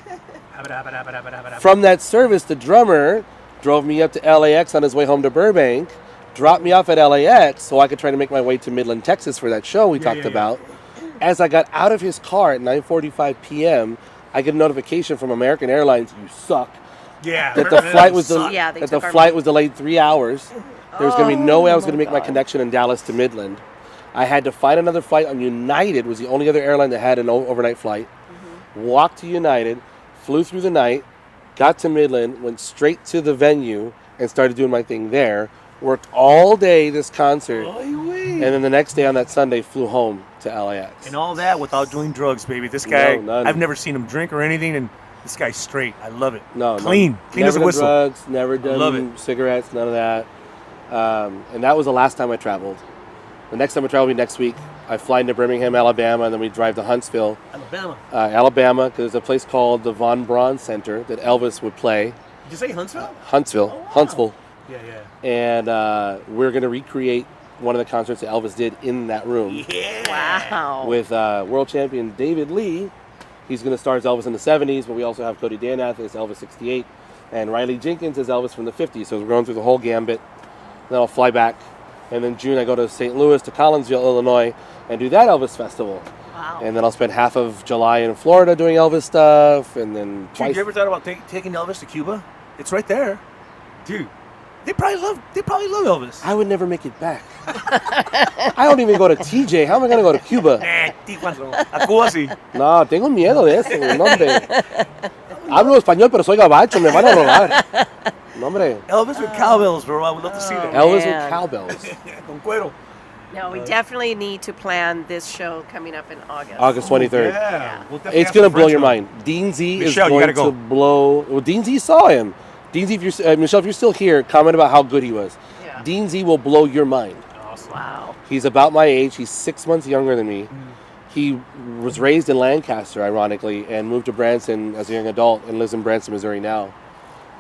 Speaker 3: From that service, the drummer drove me up to LAX on his way home to Burbank, dropped me off at LAX so I could try to make my way to Midland, Texas for that show we talked about. As I got out of his car at 9:45 p.m., I get a notification from American Airlines, you suck,
Speaker 1: Yeah.
Speaker 3: that the flight was
Speaker 2: Yeah, they
Speaker 3: that the
Speaker 2: took our
Speaker 3: flight was delayed 3 hours. There was going to be no way I was
Speaker 2: Oh,
Speaker 3: going to make my connection in Dallas to Midland. I had to find another flight on United, was the only other airline that had an overnight flight. Walked to United, flew through the night, got to Midland, went straight to the venue, and started doing my thing there. Worked all day this concert, and then the next day on that Sunday flew home to LAX.
Speaker 1: And all that without doing drugs, baby. This guy,
Speaker 3: No, none.
Speaker 1: I've never seen him drink or anything, and this guy's straight. I love it.
Speaker 3: No,
Speaker 1: Clean. Clean as a
Speaker 3: never done
Speaker 1: whistle.
Speaker 3: drugs, never
Speaker 1: love
Speaker 3: done cigarettes, none of that. And that was the last time I traveled. The next time I travel will be next week. I fly into Birmingham, Alabama, and then we drive to Huntsville, Alabama, because there's a place called the Von Braun Center that Elvis would play.
Speaker 1: Did you say Huntsville?
Speaker 3: Huntsville.
Speaker 1: Yeah, yeah.
Speaker 3: And we're going to recreate one of the concerts that Elvis did in that room
Speaker 2: Wow.
Speaker 3: with world champion David Lee. He's going to star as Elvis in the 70s, but we also have Cody Danath as Elvis 68 and Riley Jenkins as Elvis from the 50s. So we're going through the whole gambit. Then I'll fly back. And then June I go to St. Louis, to Collinsville, Illinois, and do that Elvis festival.
Speaker 2: Wow.
Speaker 3: And then I'll spend half of July in Florida doing Elvis stuff, and then
Speaker 1: Dude,
Speaker 3: twice.
Speaker 1: you ever thought about taking Elvis to Cuba? It's right there. Dude, they probably love Elvis.
Speaker 3: I would never make it back. I don't even go to TJ. How am I going to go to Cuba?
Speaker 1: Tijuana. A Cuba sí.
Speaker 3: No, tengo miedo de eso. No, hombre. Hablo español, pero soy gabacho. Me van a robar. No, hombre.
Speaker 1: Elvis with cowbells, bro. I would love to see that.
Speaker 3: Elvis
Speaker 2: man.
Speaker 3: with cowbells.
Speaker 1: Con cuero.
Speaker 2: No, we definitely need to plan this show coming up in August.
Speaker 3: August 23rd.
Speaker 1: Yeah. We'll definitely
Speaker 3: It's
Speaker 1: have
Speaker 3: going to
Speaker 1: some
Speaker 3: blow your
Speaker 1: friends
Speaker 3: mind. Dean Z is
Speaker 1: Michelle, you
Speaker 3: going
Speaker 1: gotta
Speaker 3: to
Speaker 1: go.
Speaker 3: blow. Well, Dean Z saw him. Dean Z, if you're, Michelle, if you're still here, comment about how good he was.
Speaker 2: Yeah.
Speaker 3: Dean Z will blow your mind.
Speaker 2: Wow.
Speaker 3: He's about my age. He's 6 months younger than me. He was raised in Lancaster, ironically, and moved to Branson as a young adult and lives in Branson, Missouri now.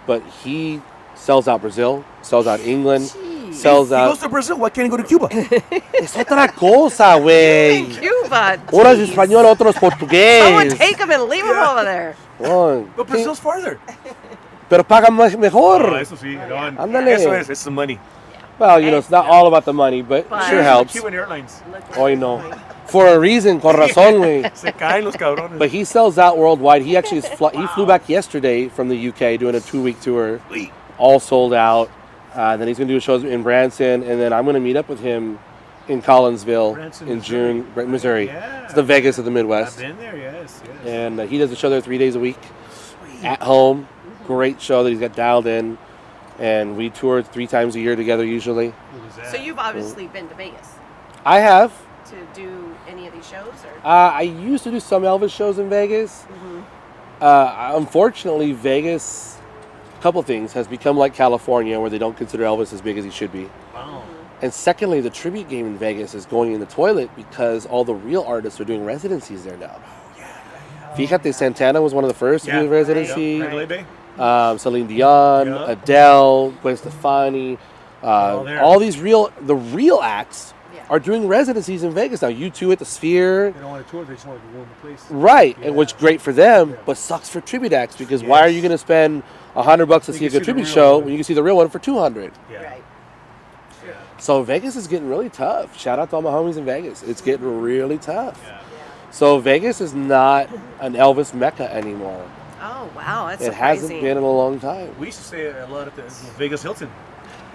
Speaker 3: But he sells out Brazil, sells out England, sells
Speaker 1: He
Speaker 3: out...
Speaker 1: goes to Brazil. Why can't he go to Cuba?
Speaker 3: Es otra cosa, güey.
Speaker 2: Cuba.
Speaker 3: Unos
Speaker 2: Jeez.
Speaker 3: español, otros
Speaker 2: Someone
Speaker 3: portugués.
Speaker 2: take him and leave him over there.
Speaker 3: Oh,
Speaker 1: But Brazil's farther.
Speaker 3: pero pagan mejor.
Speaker 1: Oh, eso sí.
Speaker 3: Ándale.
Speaker 1: Eso es. It's the money.
Speaker 3: Well, you know, it's not all about the money, but
Speaker 2: But-
Speaker 3: it sure helps.
Speaker 1: Cuban Airlines.
Speaker 3: Hoy no. For a reason, con razón, güey.
Speaker 1: Se caen los cabrones.
Speaker 3: But he sells out worldwide. He actually he flew back yesterday from the UK doing a 2-week tour, all sold out. Then he's going to do shows in Branson, and then I'm going to meet up with him in Collinsville
Speaker 1: Branson,
Speaker 3: in
Speaker 1: Missouri.
Speaker 3: June, Missouri.
Speaker 1: Yeah.
Speaker 3: It's the Vegas of the Midwest.
Speaker 1: I've been there, yes.
Speaker 3: And he does a show there 3 days a week at home. Great show that he's got dialed in. And we tour 3 times a year together usually.
Speaker 1: What was that?
Speaker 2: So you've obviously been to Vegas
Speaker 3: I have.
Speaker 2: to do any of these shows, or?
Speaker 3: I used to do some Elvis shows in Vegas. Unfortunately, Vegas, a couple things, has become like California where they don't consider Elvis as big as he should be.
Speaker 1: Wow.
Speaker 3: And secondly, the tribute game in Vegas is going in the toilet because all the real artists are doing residencies there now. Fíjate, Santana was one of the first to do a residency.
Speaker 1: Right.
Speaker 3: Celine Dion,
Speaker 1: Yeah.
Speaker 3: Adele, Gwen Stefani,
Speaker 1: there.
Speaker 3: all these the real acts
Speaker 2: Yeah.
Speaker 3: are doing residencies in Vegas now. U2 at the Sphere.
Speaker 1: They don't want to tour, they just want to go in the place.
Speaker 3: Right,
Speaker 1: Yeah.
Speaker 3: and which great for them,
Speaker 1: Yeah.
Speaker 3: but sucks for tribute acts because why are you going to spend $100 to
Speaker 1: You
Speaker 3: see a
Speaker 1: can
Speaker 3: good
Speaker 1: see the
Speaker 3: tribute
Speaker 1: real
Speaker 3: show
Speaker 1: one.
Speaker 3: when you can see the real one for $200?
Speaker 1: Yeah.
Speaker 2: Right.
Speaker 1: Yeah.
Speaker 3: So Vegas is getting really tough. Shout out to all my homies in Vegas. It's getting really tough.
Speaker 1: Yeah.
Speaker 3: So Vegas is not an Elvis mecca anymore.
Speaker 2: Oh wow, that's
Speaker 3: It
Speaker 2: surprising.
Speaker 3: hasn't been in a long time.
Speaker 1: We used to stay a lot at the Vegas Hilton.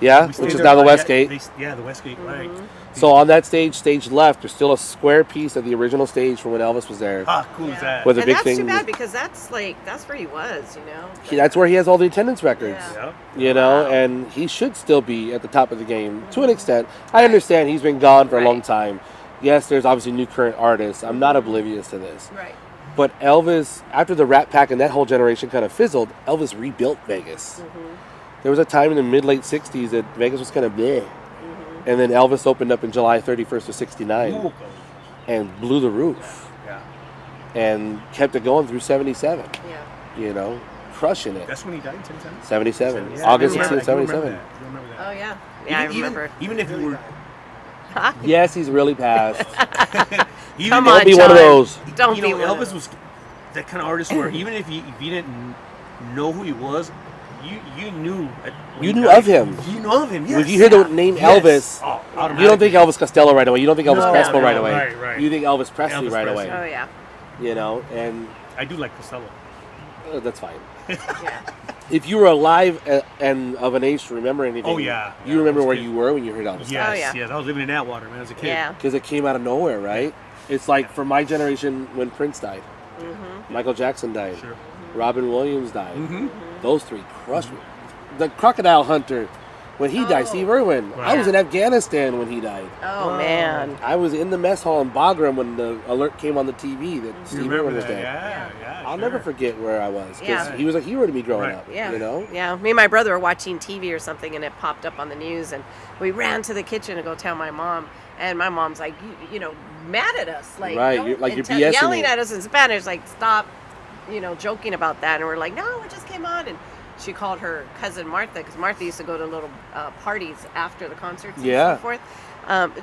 Speaker 3: Yeah,
Speaker 1: We stayed
Speaker 3: which is
Speaker 1: there
Speaker 3: now the
Speaker 1: a lot.
Speaker 3: Westgate.
Speaker 1: Yeah, the Westgate, right.
Speaker 3: So on that stage left, there's still a square piece of the original stage from when Elvis was there.
Speaker 1: Ah, cool is that?
Speaker 3: With a
Speaker 2: And
Speaker 3: big
Speaker 2: that's
Speaker 3: thing.
Speaker 2: too bad because that's where he was, you know.
Speaker 3: That's where he has all the attendance records.
Speaker 2: Yeah.
Speaker 1: Yeah.
Speaker 3: You know, and he should still be at the top of the game to an extent. I understand he's been gone for a long
Speaker 2: Right.
Speaker 3: time, yes, there's obviously new current artists. I'm not oblivious to this.
Speaker 2: Right.
Speaker 3: But Elvis, after the Rat Pack and that whole generation kind of fizzled, Elvis rebuilt Vegas. There was a time in the mid-late 60s that Vegas was kind of bleh. And then Elvis opened up in July 31st of 69 and blew the roof.
Speaker 1: Yeah.
Speaker 3: And kept it going through 77.
Speaker 2: Yeah.
Speaker 3: You know, crushing it.
Speaker 1: That's when he died in 77?
Speaker 3: 77.
Speaker 1: Yeah,
Speaker 3: August
Speaker 1: I remember
Speaker 3: 16,
Speaker 1: that.
Speaker 3: 77.
Speaker 1: I remember that.
Speaker 2: Oh yeah. Yeah, I remember.
Speaker 1: Even if you were...
Speaker 3: Yes, he's really passed.
Speaker 1: Even
Speaker 2: Come
Speaker 1: if-
Speaker 2: on,
Speaker 3: Don't be one of
Speaker 2: John.
Speaker 3: those.
Speaker 2: Don't
Speaker 1: you
Speaker 2: be
Speaker 1: know,
Speaker 2: one of
Speaker 1: Elvis
Speaker 2: those.
Speaker 1: was that kind of artist where even if you didn't know who he was, you knew. When
Speaker 3: You
Speaker 1: he
Speaker 3: knew
Speaker 1: died,
Speaker 3: of him.
Speaker 1: You know of him. Yes.
Speaker 3: When you hear the name
Speaker 1: Yes.
Speaker 3: Elvis,
Speaker 1: Oh,
Speaker 3: you don't think Elvis Costello right away. You don't think Elvis
Speaker 2: No,
Speaker 3: Crespo
Speaker 2: no,
Speaker 3: right away.
Speaker 1: right.
Speaker 3: You think Elvis Presley
Speaker 1: Elvis
Speaker 3: right
Speaker 1: Presley.
Speaker 2: Oh
Speaker 3: away.
Speaker 2: yeah.
Speaker 3: You know, and
Speaker 1: I do like Costello.
Speaker 3: that's fine.
Speaker 2: Yeah.
Speaker 3: If you were alive and of an age to remember anything,
Speaker 1: Oh, yeah.
Speaker 3: you
Speaker 1: Yeah,
Speaker 3: remember
Speaker 1: I was
Speaker 3: where
Speaker 1: a kid.
Speaker 3: you were when you heard Elvis.
Speaker 1: Yes,
Speaker 2: Oh, yeah.
Speaker 1: yes. I was living in Atwater, man, as a kid.
Speaker 2: Yeah.
Speaker 3: Because it came out of nowhere, right? It's like for my generation when Prince died, Michael Jackson died,
Speaker 1: Sure.
Speaker 3: Robin Williams died.
Speaker 1: Mm-hmm.
Speaker 3: Those three crushed me. The Crocodile Hunter, when he died, Steve Irwin. I
Speaker 1: Right.
Speaker 3: was in Afghanistan when he died.
Speaker 2: Oh man.
Speaker 3: I was in the mess hall in Bagram when the alert came on the TV that
Speaker 1: You
Speaker 3: Steve
Speaker 1: remember
Speaker 3: Irwin was
Speaker 1: that?
Speaker 3: dead.
Speaker 1: Yeah.
Speaker 3: I'll
Speaker 1: sure.
Speaker 3: never forget where I was because
Speaker 2: Yeah.
Speaker 3: he was a hero to me growing
Speaker 1: Right.
Speaker 3: up.
Speaker 2: Yeah.
Speaker 3: You know?
Speaker 2: Yeah. Me and my brother were watching TV or something, and it popped up on the news, and we ran to the kitchen to go tell my mom. And my mom's like, you know, mad at us, like,
Speaker 3: Right,
Speaker 2: don't-
Speaker 3: you're- like
Speaker 2: and
Speaker 3: you're BSing
Speaker 2: yelling
Speaker 3: it.
Speaker 2: at us in Spanish, like, stop, you know, joking about that. And we're like, no, it just came on. And she called her cousin Martha, because Martha used to go to little parties after the concerts
Speaker 3: Yeah.
Speaker 2: and so forth.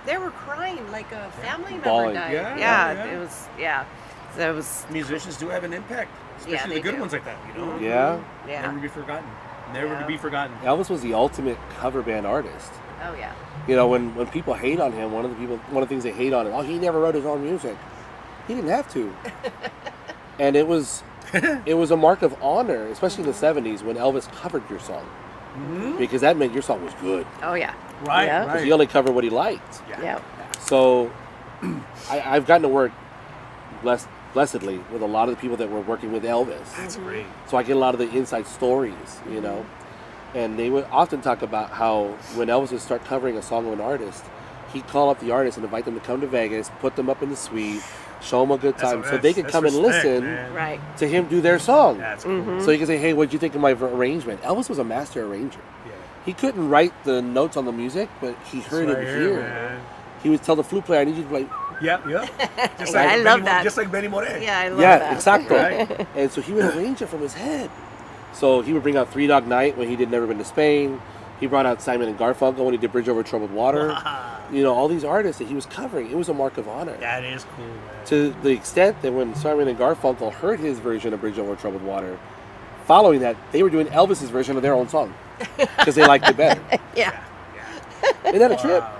Speaker 2: They were crying like a family member
Speaker 3: Bawling.
Speaker 2: died.
Speaker 1: Yeah.
Speaker 2: It was, So it was,
Speaker 1: Musicians do have an impact, especially
Speaker 2: they
Speaker 1: the good
Speaker 2: do.
Speaker 1: ones like that. You know,
Speaker 3: Yeah.
Speaker 2: yeah.
Speaker 1: never to be forgotten. Never to be forgotten.
Speaker 3: Elvis was the ultimate cover band artist.
Speaker 2: Oh, yeah.
Speaker 3: You know, when people hate on him, one of the things they hate on him, oh, he never wrote his own music. He didn't have to. And it was a mark of honor, especially in the 70s when Elvis covered your song. Because that meant your song was good.
Speaker 2: Oh, yeah.
Speaker 1: Right,
Speaker 2: Yeah.
Speaker 3: Because he only covered what he liked.
Speaker 2: Yeah.
Speaker 3: So I've gotten to work blessedly with a lot of the people that were working with Elvis.
Speaker 1: That's great.
Speaker 3: So I get a lot of the inside stories, you know. And they would often talk about how when Elvis would start covering a song of an artist, he'd call up the artist and invite them to come to Vegas, put them up in the suite, show them a good time so they could come and listen
Speaker 2: Right.
Speaker 3: to him do their song.
Speaker 1: That's cool.
Speaker 3: So you can say, hey, what'd you think of my arrangement? Elvis was a master arranger.
Speaker 1: Yeah.
Speaker 3: He couldn't write the notes on the music, but he heard
Speaker 1: Right
Speaker 3: it
Speaker 1: here,
Speaker 3: here.
Speaker 1: man.
Speaker 3: He would tell the flute player, I need you to play.
Speaker 1: Yeah. Just
Speaker 2: Yeah, I love
Speaker 1: Benny,
Speaker 2: that.
Speaker 1: Just like Benny Moré.
Speaker 2: Yeah, I love
Speaker 3: Yeah,
Speaker 2: that.
Speaker 3: exactly.
Speaker 1: Right.
Speaker 3: And so he would arrange it from his head. So he would bring out Three Dog Night when he did Never Been to Spain. He brought out Simon and Garfunkel when he did Bridge Over Troubled Water. You know, all these artists that he was covering. It was a mark of honor.
Speaker 1: That is cool, man.
Speaker 3: To the extent that when Simon and Garfunkel heard his version of Bridge Over Troubled Water, following that, they were doing Elvis's version of their own song because they liked it better.
Speaker 2: Yeah.
Speaker 3: Isn't that a trip?
Speaker 1: Wow.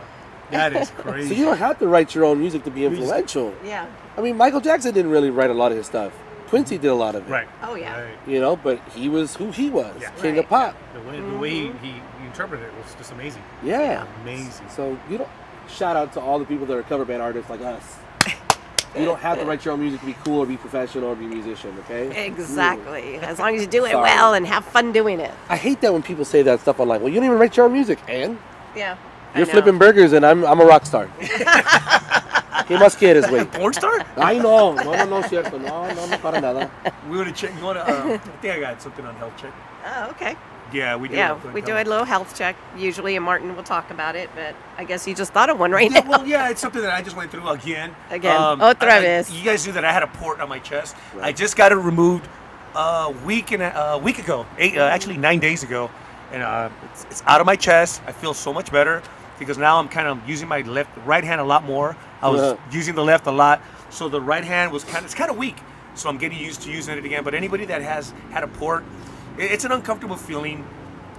Speaker 1: That is crazy.
Speaker 3: So you don't have to write your own music to be influential.
Speaker 2: Yeah.
Speaker 3: I mean, Michael Jackson didn't really write a lot of his stuff. Quincy did a lot of it.
Speaker 1: Right.
Speaker 2: Oh, yeah.
Speaker 1: Right.
Speaker 3: You know, but he was who he was,
Speaker 1: Yeah.
Speaker 3: king
Speaker 2: Right.
Speaker 3: of pop.
Speaker 1: The way he interpreted it was just amazing.
Speaker 3: Yeah.
Speaker 1: Amazing.
Speaker 3: So you don't shout out to all the people that are cover band artists like us. You don't have to write your own music to be cool or be professional or be a musician, okay?
Speaker 2: Exactly. As long as you do it
Speaker 3: Sorry.
Speaker 2: well and have fun doing it.
Speaker 3: I hate that when people say that stuff online. Well, you don't even write your own music, and
Speaker 2: Yeah.
Speaker 3: you're flipping burgers, and I'm a rock star. ¿Qué más quieres, güey?
Speaker 1: Porn star?
Speaker 3: Ay, no, cierto. No, para nada.
Speaker 1: We want to check. You want to? I think I got something on health check.
Speaker 2: Oh, okay.
Speaker 1: Yeah, we do.
Speaker 2: Yeah, we do a little health check usually, and Martin will talk about it, but I guess you just thought of one right
Speaker 1: Yeah,
Speaker 2: now.
Speaker 1: well, yeah, it's something that I just went through again.
Speaker 2: Otra vez.
Speaker 1: You guys knew that I had a port on my chest. I just got it removed a week ago, actually 9 days ago, and it's out of my chest. I feel so much better because now I'm kind of using my right hand a lot more. I was using the left a lot, so the right hand was kind of weak. So I'm getting used to using it again. But anybody that has had a port, it's an uncomfortable feeling,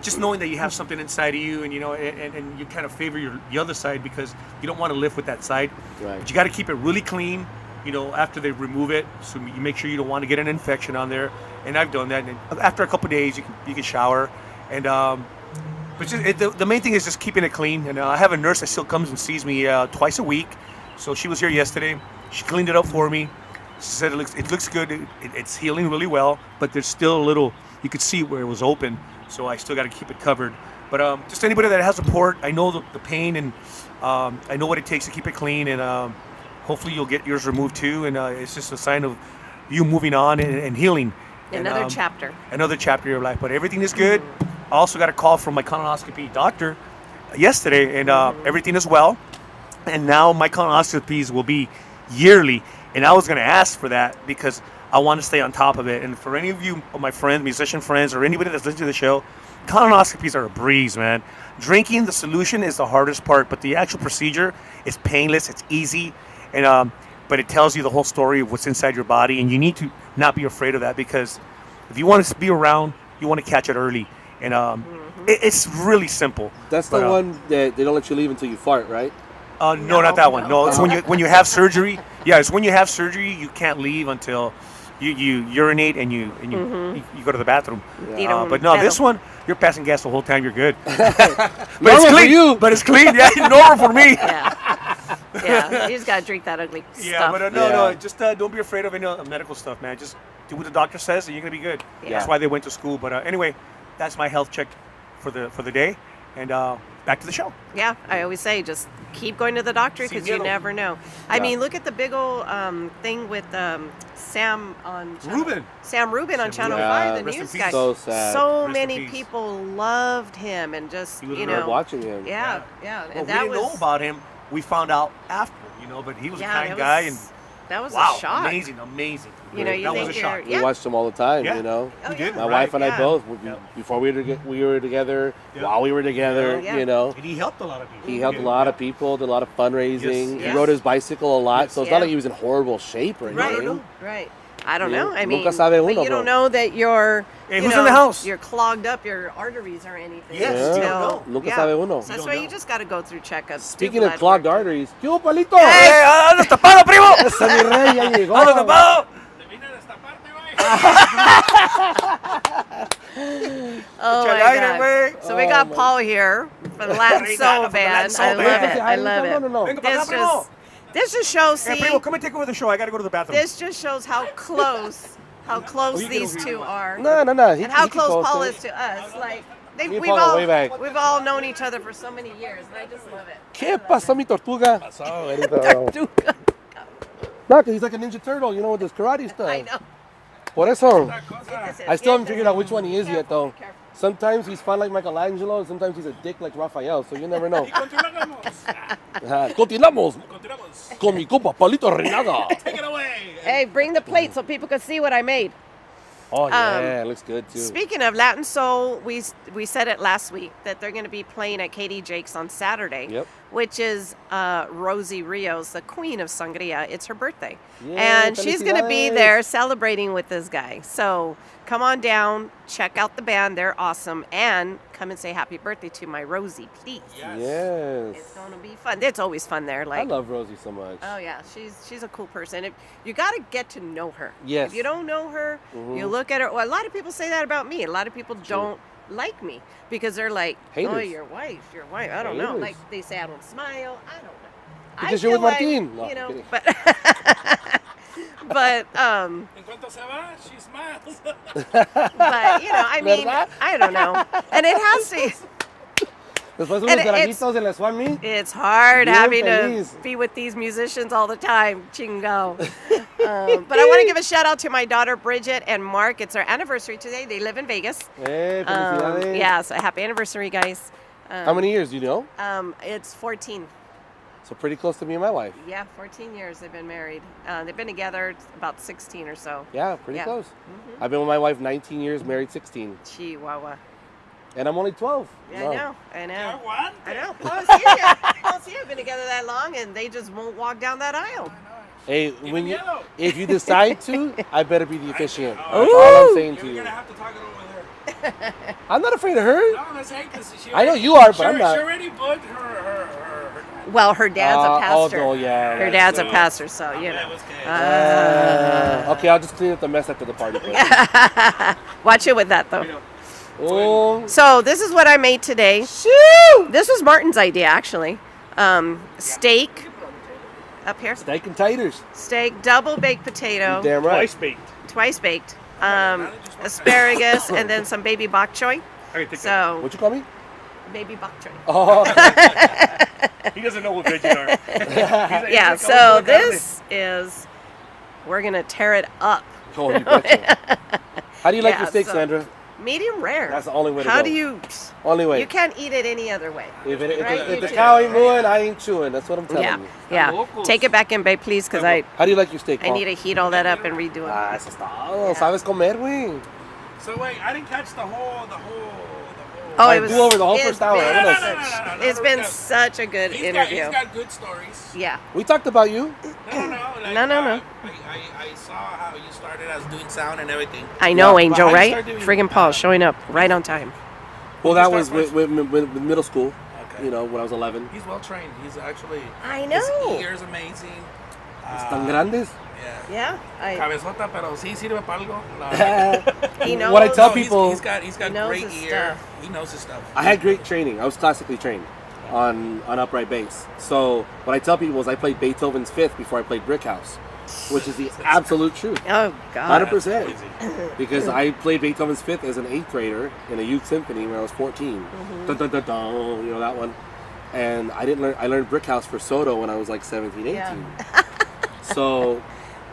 Speaker 1: just knowing that you have something inside of you, and you know, and you kind of favor the other side because you don't want to lift with that side.
Speaker 3: Right.
Speaker 1: But you got to keep it really clean, you know, after they remove it, so you make sure you don't want to get an infection on there. And I've done that. And after a couple of days, you can shower, and but the main thing is just keeping it clean. And I have a nurse that still comes and sees me twice a week. So she was here yesterday. She cleaned it up for me. She said it looks good. It's healing really well, but there's still a little. You could see where it was open, so I still got to keep it covered. But just anybody that has support, I know the pain, and I know what it takes to keep it clean, and hopefully you'll get yours removed too. And it's just a sign of you moving on and healing.
Speaker 2: Another chapter.
Speaker 1: Another chapter of your life. But everything is good. I also got a call from my colonoscopy doctor yesterday, and everything is well. And now my colonoscopies will be yearly. And I was going to ask for that because I want to stay on top of it. And for any of you, my friends, musician friends, or anybody that's listening to the show, colonoscopies are a breeze, man. Drinking the solution is the hardest part, but the actual procedure is painless. It's easy, and but it tells you the whole story of what's inside your body, and you need to not be afraid of that, because if you want to be around, you want to catch it early, and it's really simple.
Speaker 3: That's the one that they don't let you leave until you fart, right?
Speaker 1: No, not that one. No, it's when you have surgery. Yeah, it's when you have surgery, you can't leave until you urinate and you go to the bathroom.
Speaker 2: Yeah.
Speaker 1: But no, this one, you're passing gas the whole time. You're good. But
Speaker 3: Normal
Speaker 1: it's
Speaker 3: for
Speaker 1: clean.
Speaker 3: you.
Speaker 1: But it's clean. Yeah, normal for me.
Speaker 2: Yeah, you just gotta drink that ugly
Speaker 1: Yeah,
Speaker 2: stuff.
Speaker 1: but no, just don't be afraid of any medical stuff, man. Just do what the doctor says, and you're gonna be good.
Speaker 2: Yeah.
Speaker 1: That's why they went to school. But anyway, that's my health check for the day, and back to the show.
Speaker 2: Yeah, I always say just keep going to the doctor because you
Speaker 1: miedo.
Speaker 2: never know. I mean, look at the big old thing with Sam on Sam Rubin on Channel 5, the
Speaker 1: Rest in
Speaker 2: news
Speaker 1: peace.
Speaker 2: guy.
Speaker 3: So sad.
Speaker 2: So
Speaker 1: Rest in
Speaker 2: many
Speaker 1: peace.
Speaker 2: people loved him, and just
Speaker 1: He was
Speaker 2: you
Speaker 1: great
Speaker 2: know
Speaker 3: watching him.
Speaker 2: Yeah.
Speaker 1: Well,
Speaker 2: And
Speaker 1: we
Speaker 2: that
Speaker 1: didn't know
Speaker 2: was
Speaker 1: about him. We found out after, but he was a kind guy, and
Speaker 2: that was
Speaker 1: wow,
Speaker 2: a shock.
Speaker 1: amazing.
Speaker 2: You know, you
Speaker 1: that
Speaker 2: think
Speaker 1: was a shock.
Speaker 3: We watched him all the time,
Speaker 1: Yeah.
Speaker 3: you know.
Speaker 2: Oh,
Speaker 1: We did.
Speaker 3: My
Speaker 2: yeah.
Speaker 3: wife and I
Speaker 2: Yeah.
Speaker 3: both.
Speaker 1: Yeah.
Speaker 3: Before we were together,
Speaker 1: Yeah.
Speaker 3: while we were together,
Speaker 2: Yeah.
Speaker 3: you know.
Speaker 1: And he helped a lot of people.
Speaker 3: He helped a lot of people, did a lot of fundraising.
Speaker 1: Yes.
Speaker 3: He
Speaker 2: Yes.
Speaker 3: rode his bicycle a lot, so it's
Speaker 2: Yeah.
Speaker 3: not like he was in horrible shape or
Speaker 2: Right,
Speaker 3: anything.
Speaker 2: right. I don't
Speaker 3: Yeah.
Speaker 2: know. I mean,
Speaker 3: Nunca sabe
Speaker 2: but
Speaker 3: uno,
Speaker 2: you don't
Speaker 3: bro.
Speaker 2: know that you're.
Speaker 1: Hey,
Speaker 2: you
Speaker 1: who's in the house?
Speaker 2: You're clogged up, your arteries or anything.
Speaker 1: Yes,
Speaker 3: you
Speaker 1: don't
Speaker 2: until-
Speaker 1: know.
Speaker 3: Nunca
Speaker 2: yeah.
Speaker 3: sabe uno.
Speaker 2: So that's
Speaker 1: You
Speaker 2: why
Speaker 1: don't
Speaker 2: you
Speaker 1: know.
Speaker 2: just got to go through checkups.
Speaker 3: Speaking
Speaker 2: do
Speaker 3: of
Speaker 2: blood
Speaker 3: clogged
Speaker 2: work.
Speaker 3: arteries, ¿qué hubo, Palito?
Speaker 1: ¡Hey, anda tapado, primo!
Speaker 3: Ese mi rey ya llegó.
Speaker 1: ¡Anda tapado!
Speaker 2: Oh my
Speaker 1: Chalaire,
Speaker 2: God.
Speaker 1: güey.
Speaker 2: So we got
Speaker 3: Oh, my-
Speaker 2: Paul here from the Latin
Speaker 1: Reina
Speaker 2: Soul
Speaker 1: from the Latin
Speaker 2: Band.
Speaker 1: Soul
Speaker 2: I love
Speaker 1: Band.
Speaker 2: it. I love it.
Speaker 3: No.
Speaker 1: Venga para acá, primo.
Speaker 2: This just shows.
Speaker 1: Hey,
Speaker 2: See,
Speaker 1: primo, come and take over the show. I gotta go to the bathroom.
Speaker 2: this just shows how close
Speaker 1: Oh, you can
Speaker 2: these
Speaker 1: over
Speaker 2: two
Speaker 1: here.
Speaker 2: are,
Speaker 3: No.
Speaker 2: and how
Speaker 3: He can
Speaker 2: close
Speaker 3: post
Speaker 2: Paul
Speaker 3: it.
Speaker 2: is to us. Like
Speaker 3: Me
Speaker 2: we've
Speaker 3: Paul are way back.
Speaker 2: we've all known each other for so many years, and I just love it.
Speaker 3: ¿Qué pasó, mi tortuga? No, because he's like a Ninja Turtle, with this karate stuff.
Speaker 2: I know.
Speaker 3: Por eso.
Speaker 2: This is-
Speaker 3: I still haven't
Speaker 2: this
Speaker 3: figured out which one he is yet, though.
Speaker 2: Careful.
Speaker 3: Sometimes he's fun like Michelangelo, and sometimes he's a dick like Raphael, so you never know. Ajá. Continuamos con mi compa Palito Reinaga.
Speaker 2: Hey, bring the plate so people can see what I made.
Speaker 3: Oh, yeah, it looks good, too.
Speaker 2: Speaking of Latin Soul, we said it last week that they're going to be playing at Katie Jake's on Saturday,
Speaker 3: Yep.
Speaker 2: which is Rosie Rios, the queen of Sangria. It's her birthday.
Speaker 3: Yay,
Speaker 2: And she's going to be
Speaker 3: felicidades.
Speaker 2: there celebrating with this guy. So come on down, check out the band. They're awesome. And come and say happy birthday to my Rosie, please.
Speaker 3: Yes.
Speaker 2: It's going to be fun. It's always fun there.
Speaker 3: I
Speaker 2: Like,
Speaker 3: love Rosie so much.
Speaker 2: oh, yeah, she's a cool person. If you got to get to know her.
Speaker 3: Yes.
Speaker 2: If you don't know her, you look at her. Well, a lot of people say that about me. A lot of people don't like me because they're like, oh,
Speaker 3: Haters.
Speaker 2: your wife. I don't know.
Speaker 3: Haters.
Speaker 2: Like they say I don't smile. I don't know.
Speaker 3: Because
Speaker 2: I
Speaker 3: you're with
Speaker 2: feel
Speaker 3: Martin. No,
Speaker 2: you know,
Speaker 3: kidding.
Speaker 2: but
Speaker 5: En cuanto se va, she smiles.
Speaker 2: but I mean,
Speaker 3: ¿Verdad?
Speaker 2: I don't know. And it has to.
Speaker 3: Después unos
Speaker 2: And it's-
Speaker 3: traguitos de la swap meet.
Speaker 2: It's hard
Speaker 3: Bien
Speaker 2: having
Speaker 3: feliz.
Speaker 2: to be with these musicians all the time, chingo. But I want to give a shout out to my daughter Bridget and Mark. It's their anniversary today. They live in Vegas.
Speaker 3: Felicidades.
Speaker 2: Yeah, so happy anniversary, guys.
Speaker 3: How many years do you know?
Speaker 2: It's 14.
Speaker 3: So pretty close to me and my wife.
Speaker 2: Yeah, 14 years they've been married. They've been together about 16 or so.
Speaker 3: Yeah, pretty
Speaker 2: Yeah.
Speaker 3: close. I've been with my wife 19 years, married 16.
Speaker 2: Chihuahua.
Speaker 3: And I'm only 12.
Speaker 2: Yeah,
Speaker 3: No.
Speaker 2: I know.
Speaker 5: What?
Speaker 2: I know. Paul's here. Been together that long, and they just won't walk down that aisle.
Speaker 3: Hey,
Speaker 5: yellow.
Speaker 3: if you decide to, I better be the officiant. That's all
Speaker 2: Ooh.
Speaker 3: I'm saying to
Speaker 5: You're
Speaker 3: you.
Speaker 5: gonna have to talk it over with her.
Speaker 3: I'm not afraid of her.
Speaker 5: No, that's right, 'cause she
Speaker 3: I know
Speaker 5: already-
Speaker 3: you are, but
Speaker 5: she,
Speaker 3: I'm not.
Speaker 5: She already booked her.
Speaker 2: Well, her dad's a pastor.
Speaker 3: Oh, yeah.
Speaker 2: Her dad's a
Speaker 5: So-
Speaker 2: pastor, so you
Speaker 5: That
Speaker 2: know.
Speaker 5: was good.
Speaker 3: Okay, I'll just clean up the mess after the party.
Speaker 2: Watch it with that though.
Speaker 3: Oh,
Speaker 2: So this is what I made today. This was Martin's idea, actually. Steak up here.
Speaker 3: steak and taters.
Speaker 2: Steak, double baked potato,
Speaker 3: Damn right.
Speaker 1: Twice baked.
Speaker 2: twice baked. Asparagus, and then some baby bok choy.
Speaker 1: I can take
Speaker 2: So
Speaker 3: What you call me?
Speaker 2: maybe bok choy.
Speaker 3: Oh,
Speaker 1: He doesn't know what veggies are.
Speaker 2: Yeah.
Speaker 1: He's like,
Speaker 2: So
Speaker 1: "Oh,
Speaker 2: this is we're gonna tear it up.
Speaker 3: oh, you betcha. How do you like
Speaker 2: Yeah,
Speaker 3: your steak,
Speaker 2: so-
Speaker 3: Sandra?
Speaker 2: Medium rare.
Speaker 3: That's the only way to
Speaker 2: How
Speaker 3: go.
Speaker 2: do you?
Speaker 3: Only way.
Speaker 2: You can't eat it any other way.
Speaker 3: If, it, if,
Speaker 2: Right,
Speaker 3: the, if
Speaker 2: you
Speaker 3: the
Speaker 2: do.
Speaker 3: cow ain't mooing, I ain't chewing. That's what I'm telling
Speaker 2: Yeah.
Speaker 3: you.
Speaker 2: Yeah.
Speaker 5: locals.
Speaker 2: Take it back in, babe, please, because I
Speaker 3: How do you like your steak,
Speaker 2: I
Speaker 3: Paul?
Speaker 2: need to heat all that up and redo it.
Speaker 3: Ah, eso está. Oh,
Speaker 2: Yeah.
Speaker 3: sabes comer, güey.
Speaker 5: So wait, I didn't catch the whole.
Speaker 2: Oh,
Speaker 3: Like,
Speaker 2: it was
Speaker 3: do over the whole
Speaker 2: it's
Speaker 3: first hour.
Speaker 2: been
Speaker 3: I wanna-
Speaker 2: such- It's been such a good interview.
Speaker 5: He's got good stories.
Speaker 2: Yeah.
Speaker 3: We talked about you.
Speaker 5: No. Like,
Speaker 2: No.
Speaker 5: I saw how you started as doing sound and everything.
Speaker 2: I know,
Speaker 3: Yeah.
Speaker 2: Angel,
Speaker 5: But how you
Speaker 2: right?
Speaker 5: start doing,
Speaker 2: Friggin' Paul showing up right on time.
Speaker 3: Well,
Speaker 5: When
Speaker 3: that
Speaker 5: you
Speaker 3: was
Speaker 5: start
Speaker 3: with middle school.
Speaker 5: Okay.
Speaker 3: You know, when I was 11.
Speaker 5: He's well trained. He's actually.
Speaker 2: I
Speaker 5: His
Speaker 2: know.
Speaker 5: ears amazing.
Speaker 3: Tan grandes.
Speaker 5: Yeah.
Speaker 2: Yeah.
Speaker 5: Cabezota, pero sí sirve para algo. No.
Speaker 2: He knows.
Speaker 3: What I tell
Speaker 5: No,
Speaker 3: people,
Speaker 5: he's got
Speaker 2: He knows
Speaker 5: great
Speaker 2: his
Speaker 5: ear.
Speaker 2: stuff.
Speaker 5: He knows his stuff.
Speaker 3: I had great training. I was classically trained on upright bass. So what I tell people is I played Beethoven's Fifth before I played Brick House, which is the absolute truth.
Speaker 2: Oh God.
Speaker 3: 100%. Because I played Beethoven's Fifth as an 8th grader in a youth symphony when I was 14. Dun, dun, dun, dun, you know that one. And I didn't learn. I learned Brick House for Soto when I was like 17, 18.
Speaker 2: Yeah.
Speaker 3: So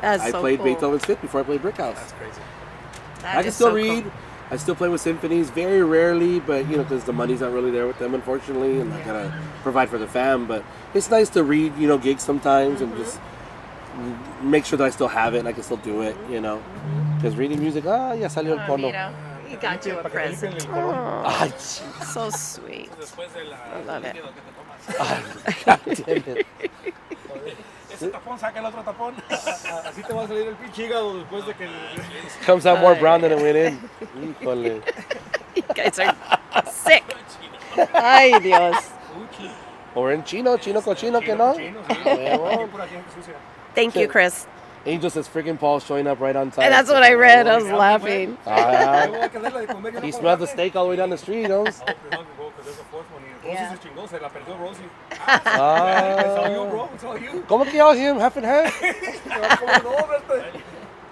Speaker 2: That's
Speaker 3: I
Speaker 2: so
Speaker 3: played
Speaker 2: cool.
Speaker 3: Beethoven's Fifth before I played Brick House.
Speaker 5: That's crazy.
Speaker 2: That
Speaker 3: I can
Speaker 2: is
Speaker 3: still
Speaker 2: so
Speaker 3: read.
Speaker 2: cool.
Speaker 3: I still play with symphonies very rarely, but you know, because the money's not really there with them, unfortunately, and I gotta provide for the fam. But it's nice to read, you know, gigs sometimes and just make sure that I still have it and I can still do it, you know. Because reading music, ya salió el
Speaker 2: Oh,
Speaker 3: cono.
Speaker 2: mira, he got you a present.
Speaker 3: Ay,
Speaker 2: So sweet.
Speaker 5: Después de la
Speaker 2: I love it.
Speaker 5: líquido que te tomas.
Speaker 3: God damn it.
Speaker 5: Ese tapón saca el otro tapón.
Speaker 4: Así te va a salir el pinche hígado después de que...
Speaker 3: Comes out more brown than it went in. Híjole.
Speaker 2: You guys are sick. Ay, Dios.
Speaker 3: Or in chino cochino, que no? Huevo.
Speaker 2: Thank you, Chris.
Speaker 3: Angel says friggin' Paul showing up right on time.
Speaker 2: And that's what I read. I was laughing.
Speaker 3: Ah,
Speaker 4: Voy a quedarle de comer, yo no
Speaker 3: he
Speaker 4: como
Speaker 3: smelled the
Speaker 4: carne.
Speaker 3: steak all the way down the street, you know?
Speaker 4: Because there's a fourth one here.
Speaker 2: Yeah.
Speaker 4: Rosie se chingó, se la perdió Rosie. It's
Speaker 3: Ah.
Speaker 4: all you, bro. It's all you.
Speaker 3: ¿Cómo que y'all him half and half?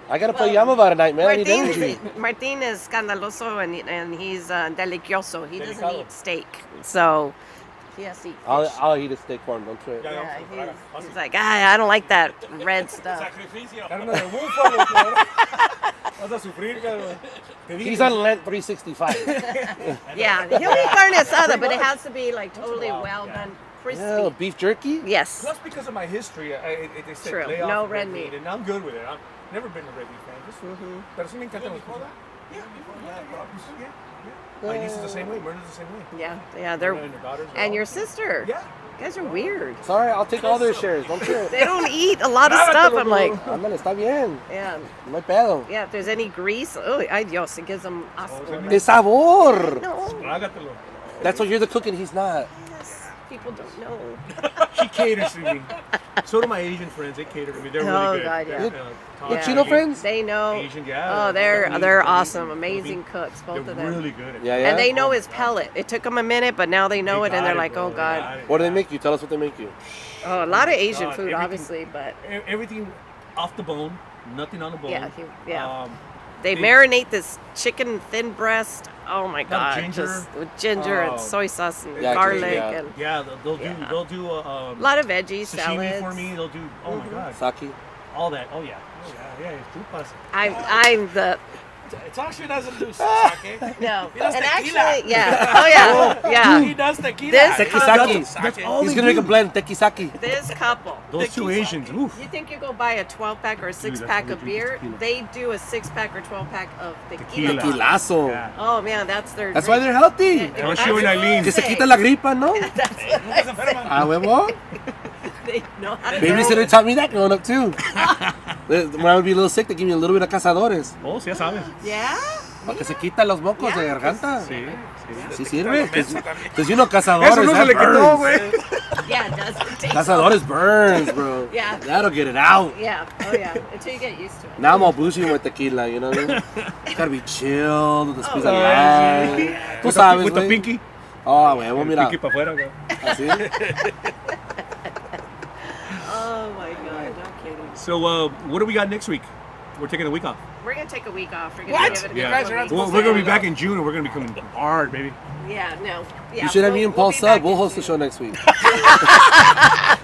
Speaker 3: I gotta play Yamava tonight, man. I need energy.
Speaker 2: Martin is scandaloso and he's delicioso. He doesn't
Speaker 4: Delicado.
Speaker 2: eat steak. So he has to eat fish.
Speaker 3: I'll eat a steak for him, don't trip.
Speaker 2: Yeah, he's like, I don't like that red stuff.
Speaker 5: Sacrificio.
Speaker 4: Carne de búfalo, cabrón. Vas a sufrir, cabrón. Te dije.
Speaker 3: He's on Lent 365.
Speaker 2: Yeah, he'll eat carne asada, but it has to be like totally well done, crispy.
Speaker 3: Yeah, beef jerky?
Speaker 2: Yes.
Speaker 4: Plus, because of my history, they said
Speaker 2: True.
Speaker 4: lay off
Speaker 2: No
Speaker 4: the
Speaker 2: red meat.
Speaker 4: and I'm good with it. I've never been a red meat fan. Just, pero sí me encantan los cosas. My niece is the same way. Myrna's the same way.
Speaker 2: Yeah, they're
Speaker 4: Myrna and her daughters are
Speaker 2: and
Speaker 4: all-
Speaker 2: your sister.
Speaker 4: Yeah.
Speaker 2: You guys are weird.
Speaker 3: Sorry, I'll take all their shares, don't trip.
Speaker 2: They don't eat a lot of stuff. I'm like,
Speaker 3: Ándale, está bien.
Speaker 2: yeah,
Speaker 3: No hay pedo.
Speaker 2: yeah. If there's any grease, oh, ay Dios, it gives them asco.
Speaker 3: De sabor.
Speaker 2: No,
Speaker 4: Trágatelo.
Speaker 3: That's what you're the cook and he's not.
Speaker 2: people don't know.
Speaker 4: She caters to me. So do my Asian friends. They cater to me. They're
Speaker 2: Oh,
Speaker 4: really good.
Speaker 2: God, yeah.
Speaker 3: Your
Speaker 2: Yeah.
Speaker 3: Chino friends?
Speaker 2: They know.
Speaker 4: Asian, yeah.
Speaker 2: Oh, they're
Speaker 4: Asian,
Speaker 2: awesome,
Speaker 4: Asian.
Speaker 2: amazing cooks, both
Speaker 4: They're
Speaker 2: of them.
Speaker 4: really good at it.
Speaker 3: Yeah, yeah.
Speaker 2: And they know his pellet. It took them a minute, but now they know
Speaker 4: They
Speaker 2: it, and
Speaker 4: got
Speaker 2: they're
Speaker 4: it,
Speaker 2: like,
Speaker 4: bro.
Speaker 2: oh
Speaker 4: They
Speaker 2: God.
Speaker 4: got it.
Speaker 3: What do they make you? Tell us what they make you.
Speaker 2: Oh, a lot of Asian
Speaker 4: God,
Speaker 2: food,
Speaker 4: everything-
Speaker 2: obviously, but
Speaker 4: Everything off the bone, nothing on the bone.
Speaker 2: yeah.
Speaker 4: Um,
Speaker 2: They
Speaker 4: They-
Speaker 2: marinate this chicken thin breast. Oh my
Speaker 4: Lot of
Speaker 2: God!
Speaker 4: ginger.
Speaker 2: Just with ginger and
Speaker 4: Oh.
Speaker 2: soy sauce and
Speaker 3: Yeah,
Speaker 2: garlic
Speaker 3: yeah.
Speaker 2: and
Speaker 4: yeah, they'll do
Speaker 2: Yeah.
Speaker 4: they'll do
Speaker 2: a lot of veggies,
Speaker 4: sashimi
Speaker 2: salads.
Speaker 4: for me. They'll do my god,
Speaker 3: Saki.
Speaker 4: all that. Oh yeah, chupas.
Speaker 2: I'm the
Speaker 5: Toshi doesn't do sake.
Speaker 2: no,
Speaker 5: He does
Speaker 2: and
Speaker 5: tequila.
Speaker 2: actually, yeah, oh yeah,
Speaker 5: He
Speaker 2: yeah.
Speaker 5: does tequila.
Speaker 2: This-
Speaker 3: Tekisaki.
Speaker 4: That's all
Speaker 3: He's
Speaker 4: they
Speaker 3: gonna make a
Speaker 4: do.
Speaker 3: blend, tekisaki.
Speaker 2: This couple.
Speaker 4: Those two
Speaker 5: Tequila.
Speaker 4: Asians, oof.
Speaker 2: You think you go buy a 12-pack or a 6-pack
Speaker 4: that's
Speaker 2: of
Speaker 4: what they
Speaker 2: beer?
Speaker 4: drink is
Speaker 2: They do a 6-pack or 12-pack of
Speaker 4: Tequila.
Speaker 2: tequila.
Speaker 3: Tequilazo.
Speaker 4: Yeah.
Speaker 2: Oh man, that's their.
Speaker 3: That's why
Speaker 2: drink.
Speaker 3: they're healthy.
Speaker 4: Especially when Eileen.
Speaker 3: Que se quita la gripa, ¿no?
Speaker 2: That's what
Speaker 3: A huevo.
Speaker 2: they know how to
Speaker 3: Babysitter taught me that growing up too. When I would be a little sick, they give me a little bit of cazadores.
Speaker 4: Oh, sí, ya sabes.
Speaker 2: Yeah.
Speaker 3: Para que se quita los mocos de
Speaker 2: Yeah,
Speaker 3: garganta.
Speaker 4: Sí,
Speaker 3: Sí sirve.
Speaker 5: Eso
Speaker 3: Because you know cazadores.
Speaker 4: Eso no se
Speaker 3: that
Speaker 4: le quitó,
Speaker 3: burns.
Speaker 4: güey.
Speaker 2: Yeah, it does. It takes
Speaker 3: Cazadores burns, bro.
Speaker 2: Yeah.
Speaker 3: That'll get it out.
Speaker 2: Yeah. Oh yeah. Until you get used to it.
Speaker 3: Now I'm all bougie with tequila, you know what I mean? You gotta be chilled with the squeeze of
Speaker 2: Oh,
Speaker 3: lime. Tú
Speaker 4: With
Speaker 3: sabes,
Speaker 4: the
Speaker 3: güey.
Speaker 4: pinky.
Speaker 3: Oh, huevo,
Speaker 4: El
Speaker 3: mira.
Speaker 4: pinky para afuera, güey.
Speaker 3: Así.
Speaker 2: Oh my God. No kidding.
Speaker 4: So, what do we got next week?
Speaker 1: We're taking the week off.
Speaker 2: We're gonna take a week off. We're gonna
Speaker 5: What?
Speaker 2: give it a
Speaker 5: You
Speaker 2: couple
Speaker 5: guys are
Speaker 2: of
Speaker 5: not
Speaker 2: weeks.
Speaker 5: supposed
Speaker 1: We're gonna be back in June, and we're gonna be coming hard, baby.
Speaker 2: Yeah, no. Yeah,
Speaker 3: You should have me and Paul
Speaker 2: be
Speaker 3: sub.
Speaker 2: back
Speaker 3: We'll
Speaker 2: in
Speaker 3: host the
Speaker 2: June.
Speaker 3: show next week.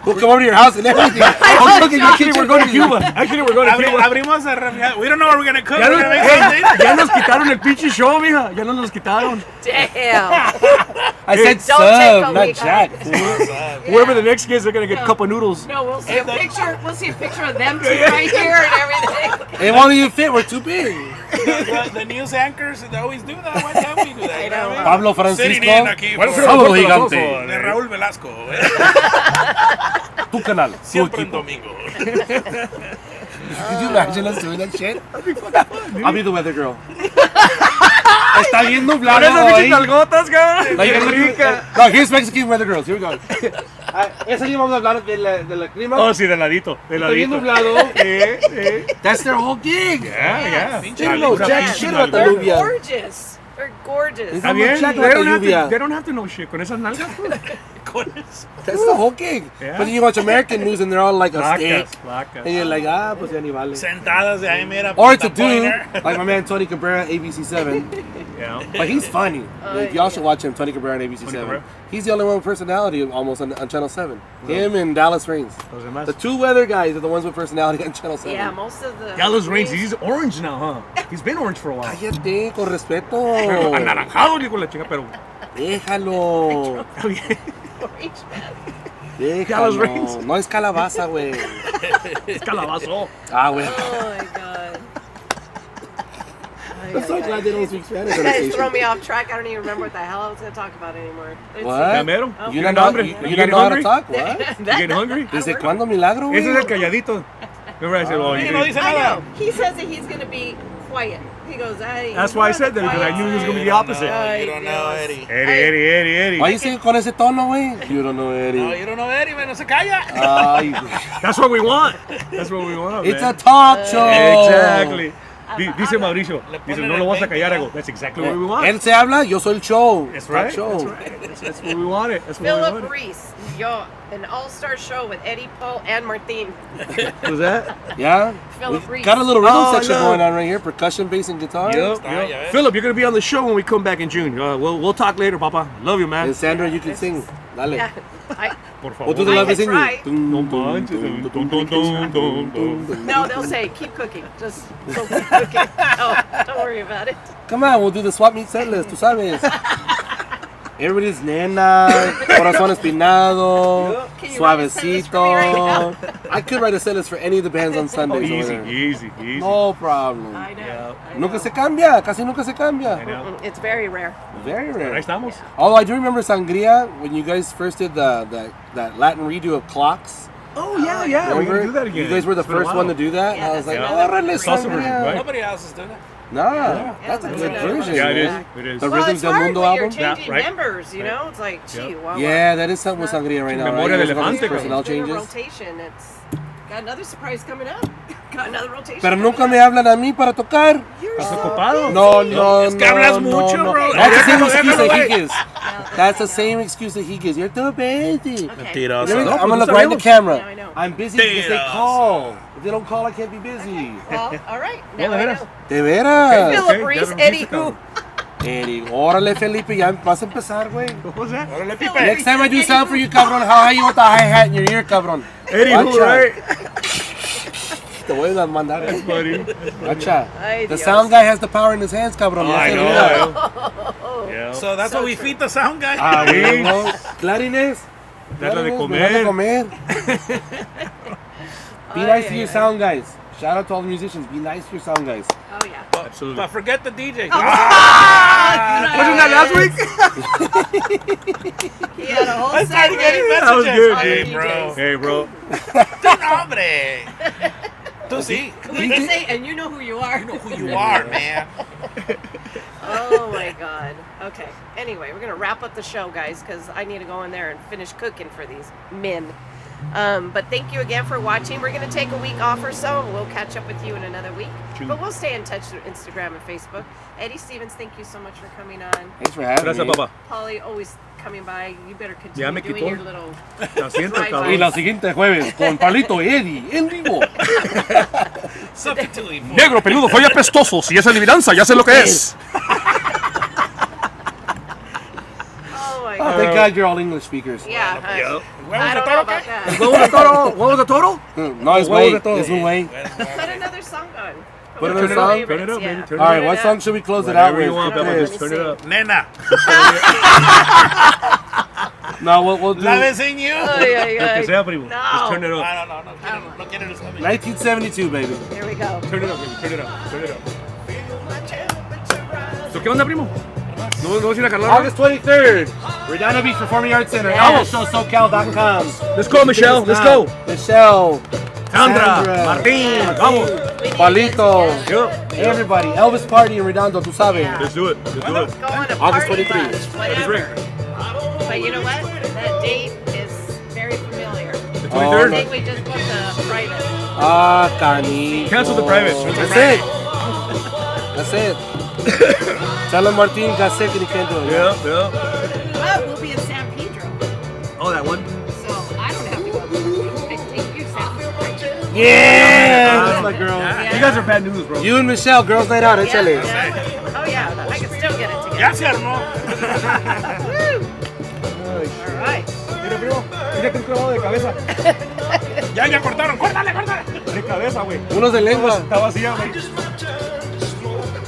Speaker 3: We'll come over to your house and everything. I'll cook in your
Speaker 1: Actually,
Speaker 3: kitchen.
Speaker 1: we're going to Cuba. Actually, we're going to Cuba.
Speaker 5: Abrimos el refrigerador. We don't know what we're gonna cook.
Speaker 1: Ya
Speaker 5: We're
Speaker 1: nos,
Speaker 5: gonna make something.
Speaker 1: ya nos quitaron el pinche show, mija. Ya nos los quitaron.
Speaker 2: Damn.
Speaker 3: I said
Speaker 2: Don't take a
Speaker 3: sub, not
Speaker 2: week
Speaker 3: Jack.
Speaker 1: Whoever the next gets, they're gonna get a cup of noodles.
Speaker 2: No, we'll see a picture. We'll see a picture of them two right here and everything.
Speaker 3: It won't even fit. We're too big.
Speaker 5: The news anchors, they always do that. Why can't we do that?
Speaker 2: I know.
Speaker 3: Pablo
Speaker 5: Sitting
Speaker 3: Francisco.
Speaker 5: in aquí.
Speaker 1: Bueno,
Speaker 5: for-
Speaker 3: Sábado
Speaker 1: pero-
Speaker 3: gigante.
Speaker 5: De Raúl Velasco.
Speaker 3: Tu canal. Tu
Speaker 5: Siempre en
Speaker 3: equipo.
Speaker 5: domingo.
Speaker 3: Could you imagine us doing that shit? I'll be the weather girl. Está bien
Speaker 1: Con
Speaker 3: nublado
Speaker 1: esas pinches
Speaker 3: hoy.
Speaker 1: nalgotas, cabrón.
Speaker 3: Like,
Speaker 1: Qué
Speaker 3: look
Speaker 1: rica.
Speaker 3: at- no, here's Mexican weather girls. Here we go. Esa día vamos a hablar de la clima.
Speaker 1: Oh, sí, de ladito. De
Speaker 3: Está bien
Speaker 1: ladito.
Speaker 3: nublado. That's their whole gig.
Speaker 1: Yeah.
Speaker 3: They don't know jack shit about the
Speaker 2: They're
Speaker 3: lluvia.
Speaker 2: gorgeous. They're gorgeous.
Speaker 3: Está
Speaker 1: Está bien.
Speaker 3: Check
Speaker 1: They
Speaker 3: out the
Speaker 1: don't, have
Speaker 3: lluvia.
Speaker 1: to, they don't have to know shit. Con esas nalgas.
Speaker 5: Con eso.
Speaker 3: That's the whole gig.
Speaker 1: Yeah.
Speaker 3: But then you watch American news and they're all like a steak.
Speaker 1: Vacas.
Speaker 3: And you're like, pues ya ni vale.
Speaker 5: Sentadas de ahí, mira.
Speaker 3: Or it's a
Speaker 5: punta
Speaker 3: dude,
Speaker 5: pointer.
Speaker 3: like my man Tony Cabrera, ABC7.
Speaker 1: Yeah.
Speaker 3: But he's funny. Like, y'all should watch him, Tony Cabrera on
Speaker 1: Tony
Speaker 3: ABC7.
Speaker 1: Cabrera?
Speaker 3: He's the only one with personality almost on Channel 7. Him and Dallas Reigns.
Speaker 1: Those are
Speaker 3: The two weather guys are the ones with personality on Channel 7.
Speaker 2: Yeah, most of the.
Speaker 1: Dallas Reigns, he's orange now, huh? He's been orange for a while.
Speaker 3: Cállate, con respeto.
Speaker 1: Anaranjado, digo la chinga, pero.
Speaker 3: Déjalo.
Speaker 1: Está bien.
Speaker 2: Orange man.
Speaker 3: Déjalo.
Speaker 1: Reigns.
Speaker 3: No es calabaza, güey.
Speaker 1: Es calabazo.
Speaker 3: Ah, güey.
Speaker 2: Oh my god.
Speaker 3: I'm so glad they don't speak Spanish
Speaker 2: You
Speaker 3: on the
Speaker 2: guys throw
Speaker 3: station.
Speaker 2: me off track. I don't even remember what the hell I was going to talk about anymore. It's-
Speaker 3: What?
Speaker 1: Camero.
Speaker 2: Oh.
Speaker 3: You
Speaker 1: Getting
Speaker 3: don't know,
Speaker 1: hungry?
Speaker 3: you
Speaker 1: You
Speaker 3: don't
Speaker 1: getting
Speaker 3: know how to
Speaker 1: hungry?
Speaker 3: talk? What?
Speaker 1: You getting hungry?
Speaker 3: ¿Desde cuándo milagro, güey?
Speaker 1: Ese es el calladito. Remember I said, oh,
Speaker 5: Sí,
Speaker 1: you
Speaker 5: no
Speaker 1: did.
Speaker 5: dice
Speaker 2: I
Speaker 5: nada.
Speaker 2: know. He says that he's going to be quiet. He goes, hey.
Speaker 1: That's why I said that, because I knew he was going to be the opposite.
Speaker 5: You don't know Eddie.
Speaker 1: Eddie.
Speaker 3: Why you say con ese tono, güey? You don't know
Speaker 5: No,
Speaker 3: Eddie.
Speaker 5: you don't know Eddie, man. No se calla.
Speaker 3: Ay, güey.
Speaker 1: That's what we want. That's what we want,
Speaker 3: It's
Speaker 1: man.
Speaker 3: a talk show.
Speaker 1: Exactly. Dice Mauricio,
Speaker 5: Le
Speaker 1: dice,
Speaker 5: ponen
Speaker 1: no lo
Speaker 5: el
Speaker 1: vas a
Speaker 5: 20,
Speaker 1: callar. I
Speaker 5: ¿no?
Speaker 1: go, that's exactly what we want.
Speaker 3: Él se habla, yo soy el show.
Speaker 1: That's
Speaker 3: Talk
Speaker 1: right.
Speaker 3: show.
Speaker 1: That's right. That's what we wanted. That's what we
Speaker 2: Philip
Speaker 1: wanted.
Speaker 2: Reese, an all-star show with Eddie, Paul, and Martin.
Speaker 1: Was that?
Speaker 3: Yeah?
Speaker 2: Philip
Speaker 3: We
Speaker 2: Reese.
Speaker 3: got a little rhythm
Speaker 1: Oh,
Speaker 3: section
Speaker 1: no.
Speaker 3: going on right here. Percussion, bass, and guitar.
Speaker 1: Yep.
Speaker 5: ya ves.
Speaker 1: Philip, you're going to be on the show when we come back in June. We'll talk later, Papa. Love you, man.
Speaker 3: And Sandra, you can sing. Dale.
Speaker 2: Yeah,
Speaker 1: Por
Speaker 3: We'll do
Speaker 1: favor.
Speaker 3: the
Speaker 2: I
Speaker 3: love is
Speaker 2: can
Speaker 3: in
Speaker 2: try.
Speaker 3: you. Dun,
Speaker 1: No
Speaker 3: dun,
Speaker 1: manches.
Speaker 3: dun,
Speaker 1: Dun, dun, dun, dun, dun.
Speaker 2: no, they'll say, keep cooking. Just go keep cooking. No, don't worry about it.
Speaker 3: Come on, we'll do the swap meet set list, tú sabes. Everybody's nena, corazón espinado,
Speaker 2: Can you write a set list for me right
Speaker 3: suavecito. I could write a set list for any of the bands on Sundays. over there.
Speaker 1: Easy.
Speaker 3: No problem.
Speaker 2: I know.
Speaker 1: Yeah.
Speaker 2: I know.
Speaker 3: Nunca se cambia, casi nunca se cambia.
Speaker 1: I know.
Speaker 2: It's very rare.
Speaker 3: Very
Speaker 1: Ahí
Speaker 3: rare.
Speaker 1: estamos.
Speaker 3: Although I do remember Sangria when you guys first did that Latin redo of Clocks.
Speaker 1: Oh, yeah. We're going
Speaker 3: Remember?
Speaker 1: to do that again.
Speaker 3: You guys were the
Speaker 1: It's been a
Speaker 3: first
Speaker 1: while.
Speaker 3: one to do that.
Speaker 2: Yeah,
Speaker 3: and I was like,
Speaker 2: that's
Speaker 3: oh,
Speaker 2: another
Speaker 3: órale,
Speaker 2: version.
Speaker 1: Salsa version,
Speaker 3: Sangria.
Speaker 1: right?
Speaker 5: Nobody else is doing it.
Speaker 3: Nah,
Speaker 2: Yeah,
Speaker 3: that's a
Speaker 2: that's
Speaker 3: good
Speaker 2: another
Speaker 3: version.
Speaker 1: Yeah, it
Speaker 3: man.
Speaker 1: is. It is.
Speaker 3: The
Speaker 2: Well,
Speaker 3: Rhythms
Speaker 2: it's
Speaker 3: del
Speaker 2: hard
Speaker 3: Mundo
Speaker 2: when you're
Speaker 3: album.
Speaker 2: changing
Speaker 1: Yeah, right.
Speaker 2: members, you know? It's like, gee, wow.
Speaker 3: Yeah, that is something with Sangria right now.
Speaker 1: Memoria
Speaker 3: Right?
Speaker 1: del
Speaker 3: There's all these
Speaker 1: Elefante.
Speaker 3: personnel
Speaker 2: It's been a
Speaker 3: changes.
Speaker 2: rotation. It's got another surprise coming up. Got another rotation.
Speaker 3: Pero
Speaker 2: coming
Speaker 3: nunca
Speaker 2: up.
Speaker 3: me hablan a mí para tocar.
Speaker 2: You're
Speaker 1: ¿Estás
Speaker 2: so
Speaker 1: ocupado?
Speaker 3: No,
Speaker 5: Es que hablas mucho,
Speaker 3: no.
Speaker 5: bro.
Speaker 3: That's the same
Speaker 5: Déjalo,
Speaker 3: excuse that he
Speaker 5: déjalo,
Speaker 3: gives. That's the
Speaker 2: I know.
Speaker 3: same excuse that he gives. You're too busy.
Speaker 2: Okay.
Speaker 5: Mentiroso.
Speaker 3: Let me-
Speaker 1: No,
Speaker 3: I'm gonna
Speaker 1: pues
Speaker 3: look
Speaker 1: no
Speaker 3: right in the
Speaker 1: sabemos.
Speaker 3: camera.
Speaker 2: Yeah, I know.
Speaker 3: I'm busy because they
Speaker 5: Mentiroso.
Speaker 3: call. If they don't call, I can't be busy.
Speaker 2: Well, all right.
Speaker 1: No,
Speaker 2: Now
Speaker 1: de
Speaker 2: I
Speaker 1: veras.
Speaker 2: know.
Speaker 3: De veras.
Speaker 2: Philip
Speaker 1: Okay,
Speaker 2: Reese,
Speaker 1: ya me
Speaker 2: Eddie
Speaker 1: dijiste,
Speaker 2: who?
Speaker 3: Eddie, órale, Felipe, ya vas a empezar, güey.
Speaker 1: What was that?
Speaker 5: Órale,
Speaker 2: Philip
Speaker 5: Pipe.
Speaker 3: Next time I do sound for you, cabrón, how high you want the hi-hat in your ear, cabrón?
Speaker 1: Eddie, who,
Speaker 3: Watcha.
Speaker 1: right?
Speaker 3: Te voy a mandar.
Speaker 1: That's funny.
Speaker 3: Watcha.
Speaker 2: Ay,
Speaker 3: The
Speaker 2: Dios.
Speaker 3: sound guy has the power in his hands, cabrón.
Speaker 1: Oh,
Speaker 3: Ya
Speaker 1: I
Speaker 3: se
Speaker 1: know.
Speaker 3: olvida.
Speaker 1: Yeah.
Speaker 5: So that's
Speaker 2: So
Speaker 5: what we
Speaker 2: true.
Speaker 5: feed the sound guy.
Speaker 3: Ah,
Speaker 1: Sí.
Speaker 3: huevo. Clarines.
Speaker 1: Dale de
Speaker 3: Clarines, me van a
Speaker 1: comer.
Speaker 3: Be nice to your sound guys. Shout out to all the musicians. Be nice to your sound guys.
Speaker 2: Oh, yeah.
Speaker 1: Absolutely.
Speaker 5: But forget the DJ.
Speaker 1: Wasn't that last week?
Speaker 2: He had a whole
Speaker 5: I started getting
Speaker 2: segment.
Speaker 1: That was
Speaker 5: messages.
Speaker 1: good,
Speaker 5: Hey,
Speaker 2: dude.
Speaker 5: bro.
Speaker 1: Hey, bro.
Speaker 5: Tu nombre. Tú sí.
Speaker 2: We can say, and you know who you are.
Speaker 5: Who you are, man.
Speaker 2: Oh my God. Okay. Anyway, we're gonna wrap up the show, guys, because I need to go in there and finish cooking for these men. But thank you again for watching. We're going to take a week off or so, and we'll catch up with you in another week.
Speaker 1: True.
Speaker 2: But we'll stay in touch through Instagram and Facebook. Eddie Stevens, thank you so much for coming on.
Speaker 3: Thanks for having
Speaker 1: Gracias,
Speaker 3: me.
Speaker 1: papá.
Speaker 2: Polly, always coming by. You better continue
Speaker 1: Ya me
Speaker 2: doing
Speaker 1: quitó.
Speaker 2: your little
Speaker 1: Lo siento,
Speaker 2: drive-bys.
Speaker 1: cabrón.
Speaker 3: Y la siguiente jueves con Pablito y Eddie en vivo.
Speaker 5: Substitute.
Speaker 1: Negro, peludo, soy apestoso. Si es adivinanza, ya sé lo que es.
Speaker 2: Oh my
Speaker 3: Oh,
Speaker 2: God.
Speaker 3: thank God you're all English speakers.
Speaker 2: Yeah.
Speaker 1: Yep.
Speaker 2: I don't know about that.
Speaker 1: What was the total? What was the total?
Speaker 3: No, it's
Speaker 1: What was
Speaker 3: way.
Speaker 1: the total?
Speaker 3: It's un way.
Speaker 2: Put another song on.
Speaker 3: Put
Speaker 2: One
Speaker 3: another
Speaker 2: of your
Speaker 3: song?
Speaker 2: favorites,
Speaker 1: Turn it up,
Speaker 2: yeah.
Speaker 1: baby, turn it
Speaker 3: All right,
Speaker 2: Turn
Speaker 3: what
Speaker 2: it
Speaker 3: song
Speaker 2: up.
Speaker 3: should we close it out
Speaker 1: Whatever
Speaker 3: with?
Speaker 1: you want,
Speaker 2: Let
Speaker 1: Peppa,
Speaker 2: me
Speaker 1: just turn it
Speaker 2: see.
Speaker 1: up.
Speaker 5: Nena.
Speaker 3: No, we'll do
Speaker 5: La vez en you.
Speaker 2: Ay, ay,
Speaker 1: Lo que
Speaker 2: ay.
Speaker 1: sea, primo.
Speaker 2: No.
Speaker 1: Just turn it up.
Speaker 5: No quieren los amigos.
Speaker 3: 1972, baby.
Speaker 2: Here we go.
Speaker 1: Turn it up, baby. Turn it up. Turn it up. So, ¿qué onda, primo? ¿No vas a ir a Carla?
Speaker 3: August 23rd, Redondo Beach Performing Arts Center.
Speaker 2: Yes.
Speaker 3: ElmoShowSoCal.com.
Speaker 1: Let's go, Michelle. Let's go.
Speaker 3: Michelle,
Speaker 1: Sandra, Martín, vamos.
Speaker 2: We need
Speaker 3: Palito.
Speaker 2: to get together.
Speaker 3: Everybody. Elvis Party in Redondo, tú sabes.
Speaker 2: Yeah.
Speaker 1: Let's do it. Let's do it.
Speaker 2: Go on a
Speaker 3: August
Speaker 2: party
Speaker 3: 23.
Speaker 2: bus, whatever. But you know what? That date is very familiar.
Speaker 1: The
Speaker 3: Oh,
Speaker 2: I
Speaker 1: 23rd?
Speaker 2: think we just booked the private.
Speaker 3: Ah, Cani.
Speaker 1: Cancel the private.
Speaker 3: That's it. That's it. Tell him Martin got sick and he can't do it.
Speaker 1: Yeah, yeah.
Speaker 2: But we'll be in San Pedro,
Speaker 1: Oh, that one?
Speaker 2: so I don't have to go. I can take you San Pedro.
Speaker 3: Yeah, that's my girl.
Speaker 2: Yeah.
Speaker 1: You guys are bad news, bro.
Speaker 3: You and Michelle, girls night out, échale.
Speaker 2: Yeah. Oh yeah, I can still get it together.
Speaker 5: Ya se armó.
Speaker 2: Woo. All right.
Speaker 1: Mira, primo. Fíjate un clavado de cabeza.
Speaker 5: Ya cortaron. Córtale, córtale.
Speaker 1: De cabeza, güey.
Speaker 3: Unos de lengua.
Speaker 1: Está vacía, güey.